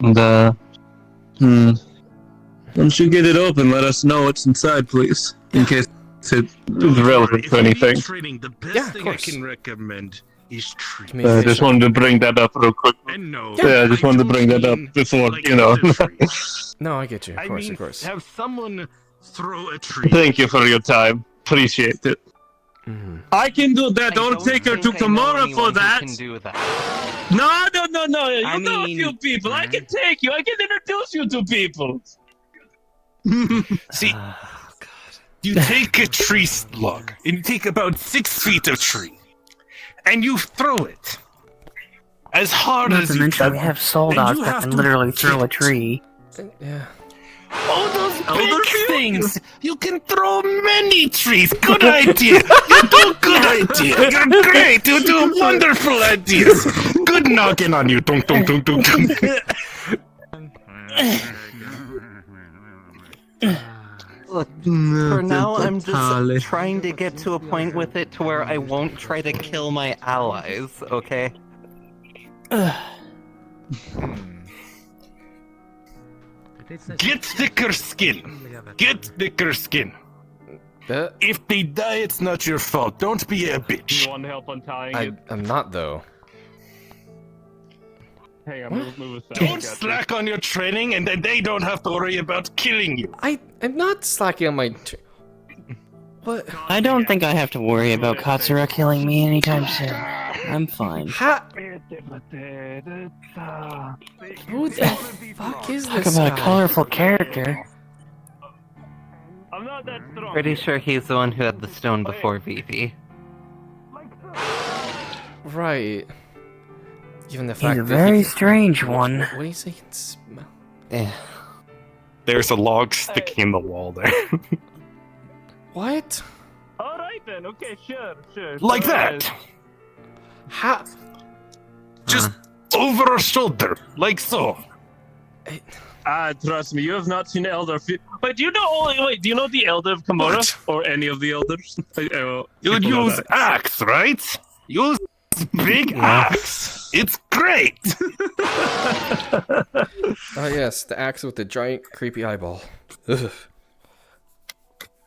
And, once you get it open, let us know what's inside, please. In case it's relevant to anything. Training, the best Yeah, of thing course. I can recommend is training. Communication. I just wanted to bring that up real quick. And no, Yeah, I just wanted to bring that up before, you know. No, I get you. Of I course, mean, of course. have someone throw a tree. Thank you for your time. Appreciate it. Mhm. I can do that. Don't take her to Kimura for that. Can do that. No. You I know a few mean- people. I can take you. I can introduce you to people. See, Oh, God. you take a tree slug, and you take about 6 feet of tree, and you throw it as hard Not as to you mention can. we have soul And dogs you that have can to literally throw a hit. tree. Yeah. Oh, those Elder big things! You can throw many trees. Good idea. You do good idea. You're great. You do wonderful ideas. Good noggin on you. Dunk, dunk, dunk, dunk, dunk. Look, for now, I'm just trying to get to a point with it to where I won't try to kill my allies, okay? Get thicker skin. Get thicker skin. That, If they die, it's not your fault. Don't be a bitch. want help untying I'm not, though. Hang on, move aside. Don't slack on your training, and then they don't have to worry about killing you. I'm not slacking on my... What? I don't think I have to worry about Katsura killing me anytime soon. I'm fine. Ha! Who the fuck is Talk this about a guy? colorful character. I'm not that strong. Pretty sure he's the one who had the stone before Vivi. Right. Given the He's fact a that very he can... strange one. What do you say? He can smell? Eh. There's a log sticking in the wall there. What? Alright then, okay, sure. Like that. How? Just over her shoulder, like so. Trust me, you have not seen Elder. Wait, do you know the Elder of Kimura? What? Or any of the Elders? You'd use axe, right? Use big axe. It's great. Oh yes, the axe with the giant creepy eyeball. Ugh.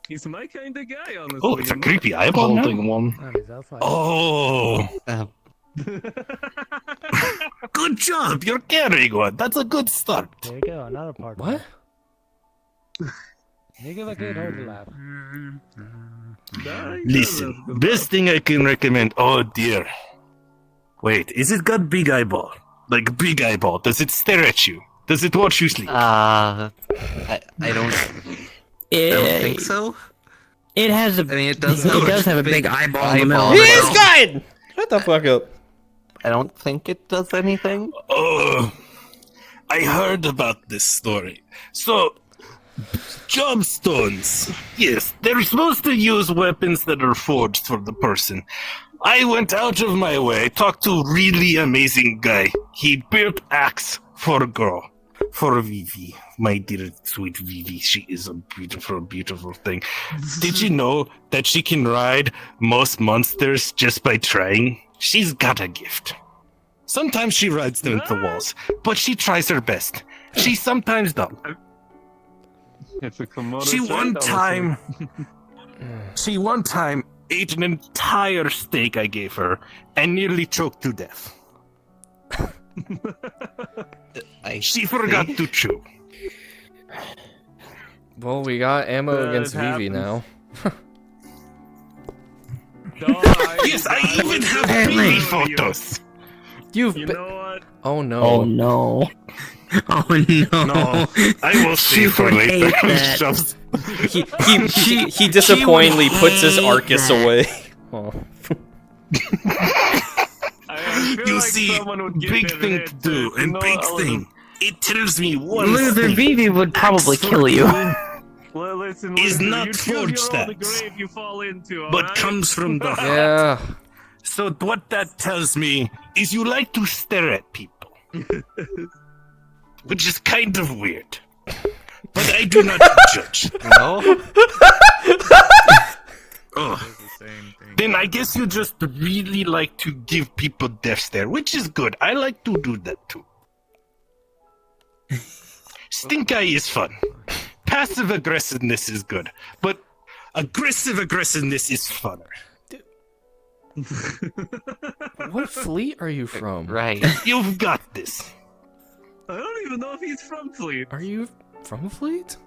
He's my kind of guy, honestly. Oh, it's a creepy eyeball now? one. Oh, Uh, good job. You're carrying one. That's a good start. There you go, another part. What? You give a kid her to laugh. Listen, best thing I can recommend. Oh dear. Wait, is it got big eyeball? Like big eyeball? Does it stare at you? Does it watch you sleep? I don't think so. It has a. I mean, it does. It does have a big eyeball in the middle. eyeball, He's but good! Shut the fuck up. I don't think it does anything. Oh, I heard about this story. So, jobstones. Yes, they're supposed to use weapons that are forged for the person. I went out of my way, talked to a really amazing guy. He built axe for a girl. for Vivi, my dear sweet Vivi. She is a beautiful, beautiful thing. Did you know that she can ride most monsters just by trying? She's got a gift. Sometimes she rides them into walls, but she tries her best. She sometimes don't. It's a Komodo She one dragon. time ate an entire steak I gave her and nearly choked to death. She forgot to chew. Well, we got ammo against Vivi now. Yes, I even have baby photos. You know what? Oh no. Oh no. Oh no. No, I will see for would later. hate that. Shoves- He disappointingly puts his hate Arcus that. away. Oh. I feel You like see, someone would get big their thing head to do, said, and big I'll thing. It tells me one Luther thing. Vivi would probably kill you. Well, listen, Is listen, not you choose forged your own that. grave you fall into, But alright? comes from the heart. Yeah. So what that tells me is you like to stare at people. Which is kind of weird. But I do not judge. No? Oh. It's the same thing. Then I guess you just really like to give people death stare, which is good. I like to do that too. Stink eye is fun. Passive aggressiveness is good. But aggressive aggressiveness is funner. What fleet are you from? Right. You've got this. I don't even know if he's from Fleet. Are you from a fleet?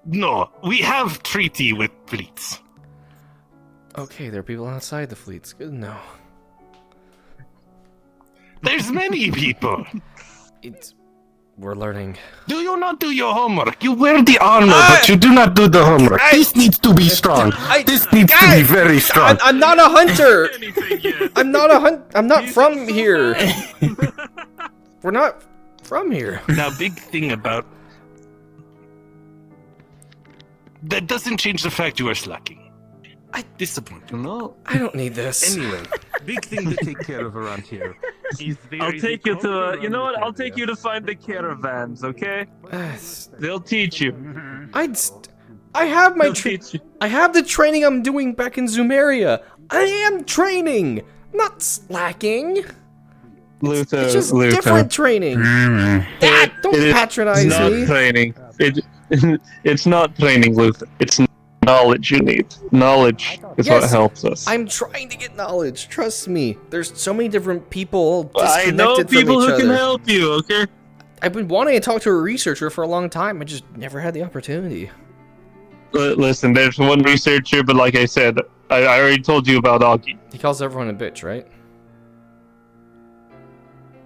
No, we have treaty with fleets. Okay, there are people outside the fleets. Good to know. There's many people. We're learning. Do you not do your homework? You wear the armor, but you do not do the homework. This needs to be strong. This needs to be very strong. I'm not a hunter. I'm not a I'm not from here. We're not from here. Now, big thing about that doesn't change the fact you are slacking. I disappoint you. No. I don't need this. Anyway, big thing to take care of around here. I'll take you to, you know what? I'll take you to find the caravans, okay? They'll teach you. I have my They'll teach you. I have the training I'm doing back in Zumeria. I am training, not slacking. Luther, It's just Luther. different training. Dad, don't patronize It's not me. training. It's not training, Luther. It's knowledge you need. Knowledge is what Yes, helps us. I'm trying to get knowledge. Trust me. There's so many different people I disconnected know from people each who can other. help you, okay? I've been wanting to talk to a researcher for a long time. I just never had the opportunity. Listen, there's one researcher, but like I said, I already told you about Augie. He calls everyone a bitch, right?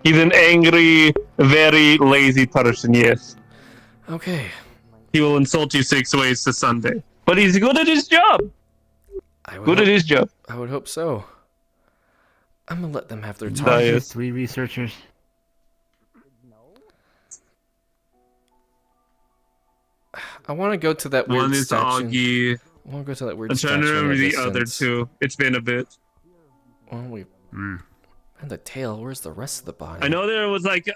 He's an angry, very lazy person, yes. Okay. He will insult you 6 ways to Sunday. But he's good at his job. Good at his job. I would hope so. I'm gonna let them have their That time. is- 3 researchers. I want to go to that weird One is statue. Augie. I want to go to that weird I'm trying to statue in remember the distance. other two. It's been a bit. Well, we and the tail. Where's the rest of the body? I know there was like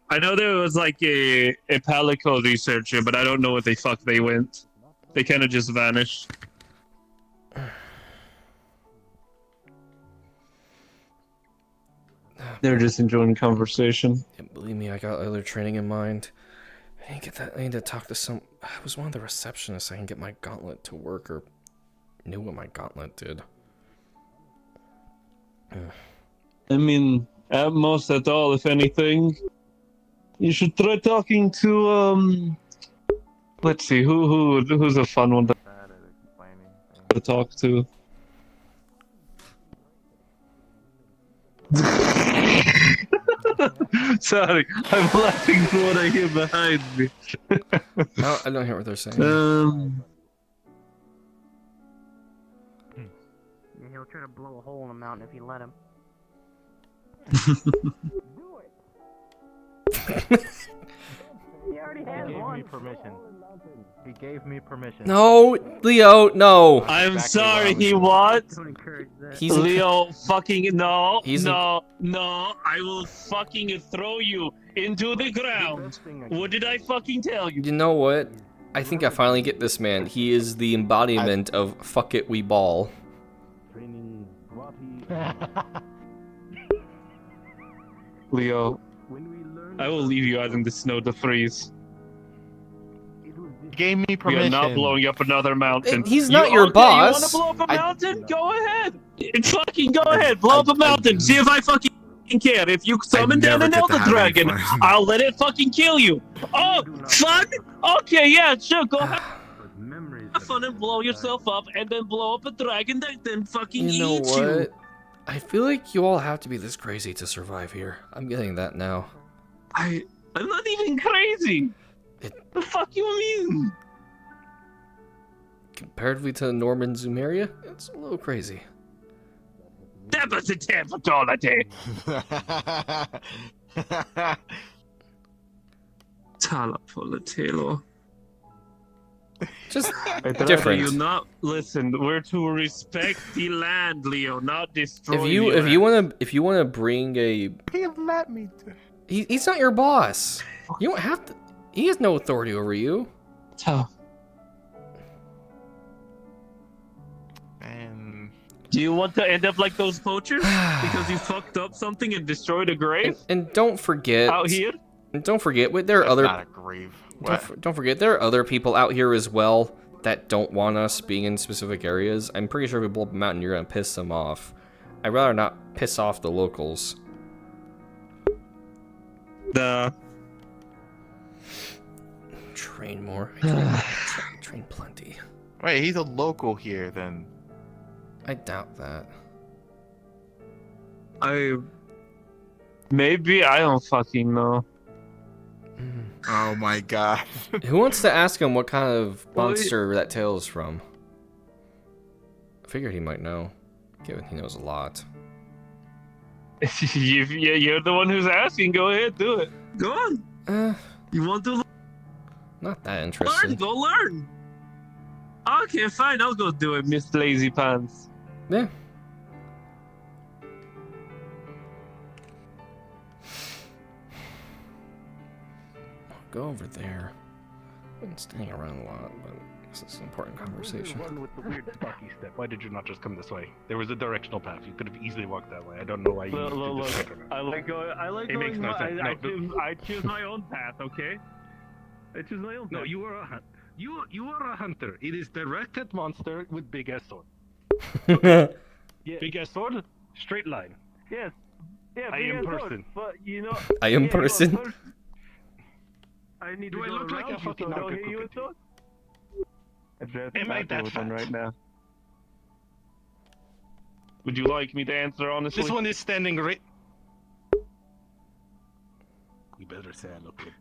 I know there was like a Palico researcher, but I don't know what the fuck they went. They kind of just vanished. They're just enjoying conversation. Yeah, believe me, I got other training in mind. I need to get that. I need to talk to some. I was one of the receptionists. I can get my gauntlet to work, or knew what my gauntlet did. I mean, at most, at all, if anything, you should try talking to Let's see, who's a fun one to talk to. Sorry, I'm laughing for what I hear behind me. I don't hear what they're saying. He'll try to blow a hole in the mountain if you let him. He already has one. permission. He gave me permission. No, Leo, no. I'm Exactly sorry, what I he was what? Don't encourage that. He's Leo, fucking no, He's no, I will fucking throw you into the ground. What did I fucking tell you? You know what? I think I finally get this man. He is the embodiment of fuck it, we ball. Leo, I will leave you out in the snow to freeze. Gave me We permission. are not blowing up another mountain. He's not your boss. You want to blow up a mountain? Go ahead. Fucking go ahead. Blow up a mountain. See if I fucking care. If you summon down an Elder Dragon, I'll let it fucking kill you. Oh, fun? Okay, yeah, sure. Go have fun and blow yourself up, and then blow up a dragon that then fucking You know eats what? you. I feel like you all have to be this crazy to survive here. I'm getting that now. I'm not even crazy. The fuck you mean? Comparatively to Norman Zumeria, it's a little crazy. That was a temporality. Tala Polatelo. Just I'd rather different. you not listen. We're to respect the land, Leo, not destroy. If you wanna bring a, He let me. he's not your boss. You don't have to. He has no authority over you. Oh. And Do you want to end up like those poachers because you fucked up something and destroyed a grave And don't forget. out here? And don't forget, there are that's other. not a grave. What? Don't forget, there are other people out here as well that don't want us being in specific areas. I'm pretty sure if we blow up a mountain, you're gonna piss them off. I'd rather not piss off the locals. Train more. Train plenty. Wait, he's a local here then. I doubt that. Maybe I don't fucking know. Oh my god. Who wants to ask him what kind of monster that tail is from? I figured he might know, given he knows a lot. You're the one who's asking. Go ahead, do it. Go on. You want to Not that learn? interesting. Go learn. Okay, fine. I'll go do it, Miss Lazy Pants. Yeah. Go over there. I've been staying around a lot, but this is an important conversation. One with the weird stocky step. Why did you not just come this way? There was a directional path. You could have easily walked that way. I don't know why you did this. I like going. It makes no sense. I choose my own path. Okay. I choose my own path. No, you are a you are a hunter. It is directed monster with big ass sword. Yeah. Big ass sword, straight line. Yes. Yeah. I am person. But you know. I am person. I need Do to I go look like around a fucking you, so I don't Uncle hit you with Cookie? those. Am I that fat? right now? Would you like me to answer honestly? This one is standing right. You better say I look good.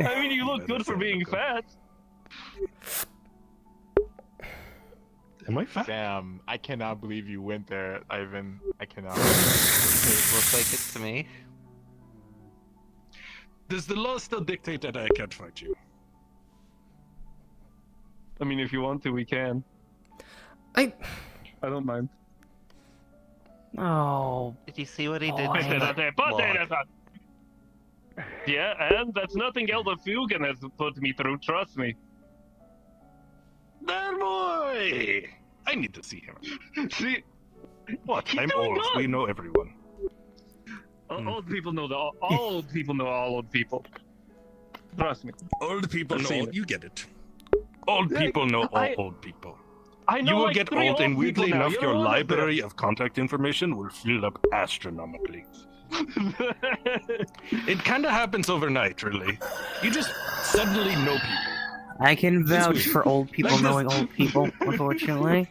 I mean, you look good for being fat. Am I fat? Damn, I cannot believe you went there, Ivan. I cannot. It looks like it to me. Does the law still dictate that I can't fight you? I mean, if you want to, we can. I don't mind. Oh, Did you see what he did? boy. to that log? Yeah, and that's nothing Elder Fugan has put me through, trust me. There, boy! I need to see him. See, What? He's I'm doing old. good. We know everyone. old people know all old people know all old people. Trust me. Old people I've know. seen it. You get it. Old people know all old people. I know You will like get 3 old, and weirdly people now. enough, You your don't know library of contact information will fill up astronomically. It kind of happens overnight, really. You just suddenly know people. I can This vouch week. for old people Like this. knowing old people, unfortunately.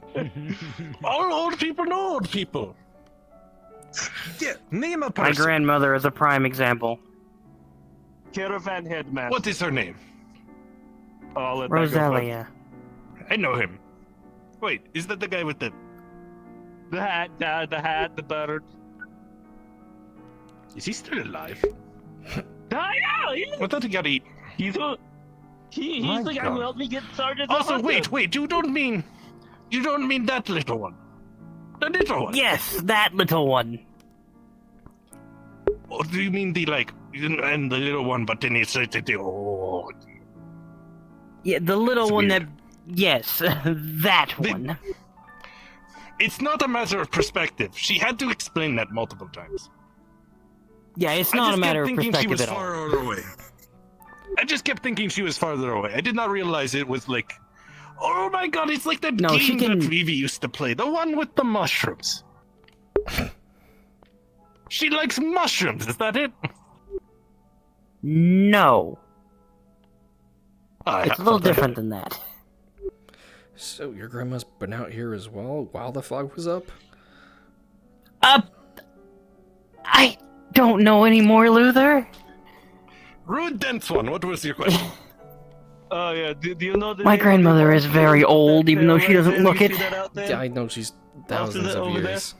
All old people know old people. Yeah, name a My person. grandmother is a prime example. Caravan headmaster. What is her name? Oh, I'll let that go first. Rosalia. I know him. Wait, is that the guy with the... The hat, the bird. Is he still alive? I thought he got eat. He's the guy who helped me get started. Also, wait, you don't mean that little one. The little one. Yes, that little one. Or do you mean the and the little one, but then it's like oh. Yeah, the little It's one weird. that. Yes, that one. It's not a matter of perspective. She had to explain that multiple times. Yeah, it's not a matter of perspective at all. Farther away. I just kept thinking she was farther away. I did not realize it was like, oh my god, it's like that game that Vivi used to play, the one with the mushrooms. She likes mushrooms, is that it? No. I It's a little different than that. So your grandma's been out here as well while the fog was up? I don't know anymore, Luther. Rude dense one, what was your question? Oh yeah, do you know the My name grandmother of is very old, even though she doesn't look it. Yeah, I know she's thousands of over years.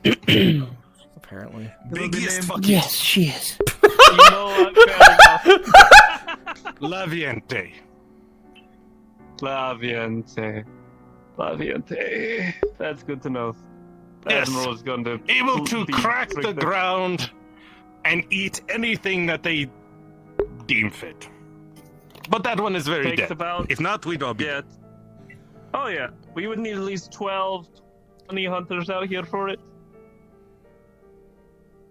Apparently. Biggest fucking... Yes, she is. You know what? Fair enough. La Viente. La Viente. La Viente. That's good to know. Yes. Admiral's going to Able to be crack the strict- ground and eat anything that they deem fit. But that one is very Takes dead. about- If not, we'd all be dead. Oh yeah, we would need at least 12, 20 hunters out here for it.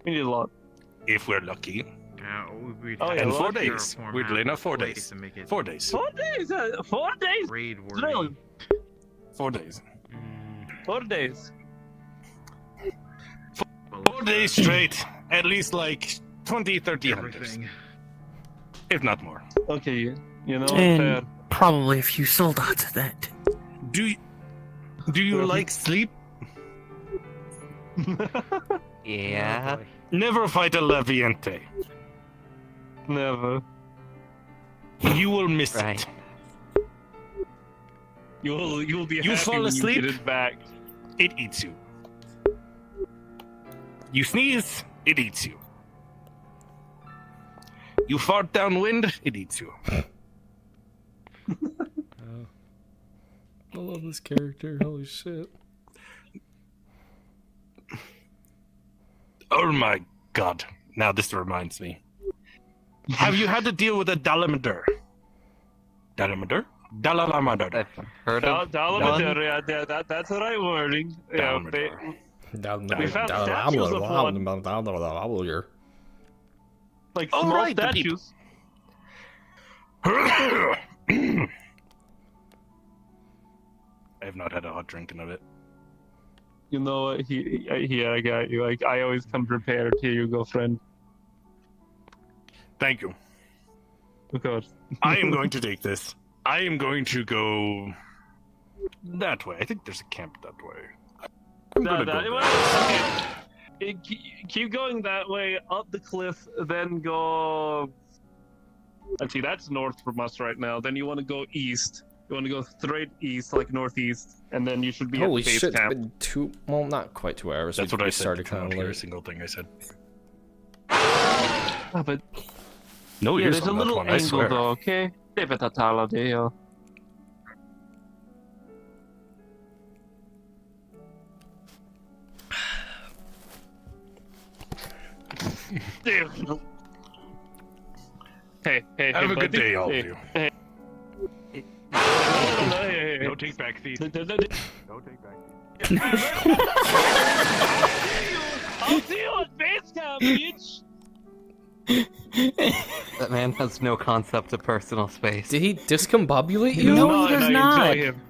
We need a lot. If we're lucky. We'd Oh, yeah, And 4 lucky. days. We'd lay 4 days. 4 days. 4 days? 4 days? Raid Really? 4 days. 4 days. 4 days straight. At least like 20, 30 hunters. If not more. Okay, you know, And fair. probably a few soldats at that. Do you like sleep? Yeah. Never fight a La Viente. Never. You will miss Right. it. You'll be You happy fall when asleep? you get it back. It eats you. You sneeze, it eats you. You fart downwind, it eats you. I love this character. Holy shit. Oh my god. Now this reminds me. Have you had to deal with a Dalamadur? Dalamadur? Dalamadur. I've heard of Dalamadur, yeah, that's the right wording. Yeah, Dalamadur. we found statues of one. Like Oh, small right, the peep. statues. I have not had a hot drink in a bit. You know what? I got you. Like I always come prepared. Here you go, friend. Thank you. Of course. I am going to take this. I am going to go that way. I think there's a camp that way. I'm gonna go there. Well, okay. Keep going that way, up the cliff, then go... Let's see, that's north from us right now. Then you want to go east. You want to go straight east, like northeast, and then you should be Holy at base shit, camp. it's been 2, well, not quite 2 hours. That's We what I said. started I kind don't of hear a late. single thing I said. Ah, but No yeah, ears there's a on that little one, I angle swear. though, okay? Leave it at all, deal. Hey, Have a good buddy. day, all of Hey, you. hey. Hey. No take back feet. No, No take back feet. I'll see you at base camp, bitch! That man has no concept of personal space. Did he discombobulate you? No, he does I not. Enjoy him.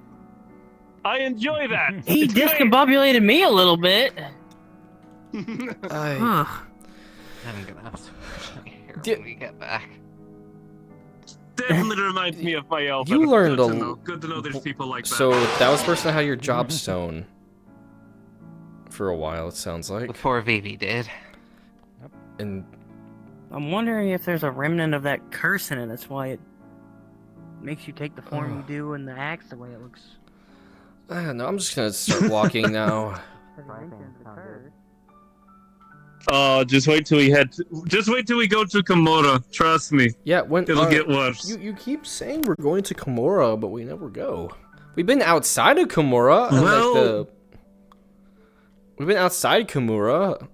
I enjoy that. He It's great. discombobulated me a little bit. I... Huh. I'm gonna have to here Did- when we get back. Definitely reminds me of my elf. You learned good a to know. Good to know there's people like that. So that was the person that had your job stone for a while, it sounds like. Before Vivi did. And I'm wondering if there's a remnant of that curse in it. That's why it makes you take the form you do and the axe the way it looks. I don't know, I'm just gonna start walking now. Oh, just wait till we go to Komora. Trust me. Yeah, when It'll get worse. You keep saying we're going to Komora, but we never go. We've been outside of Komora. And Well, we've been outside Komora.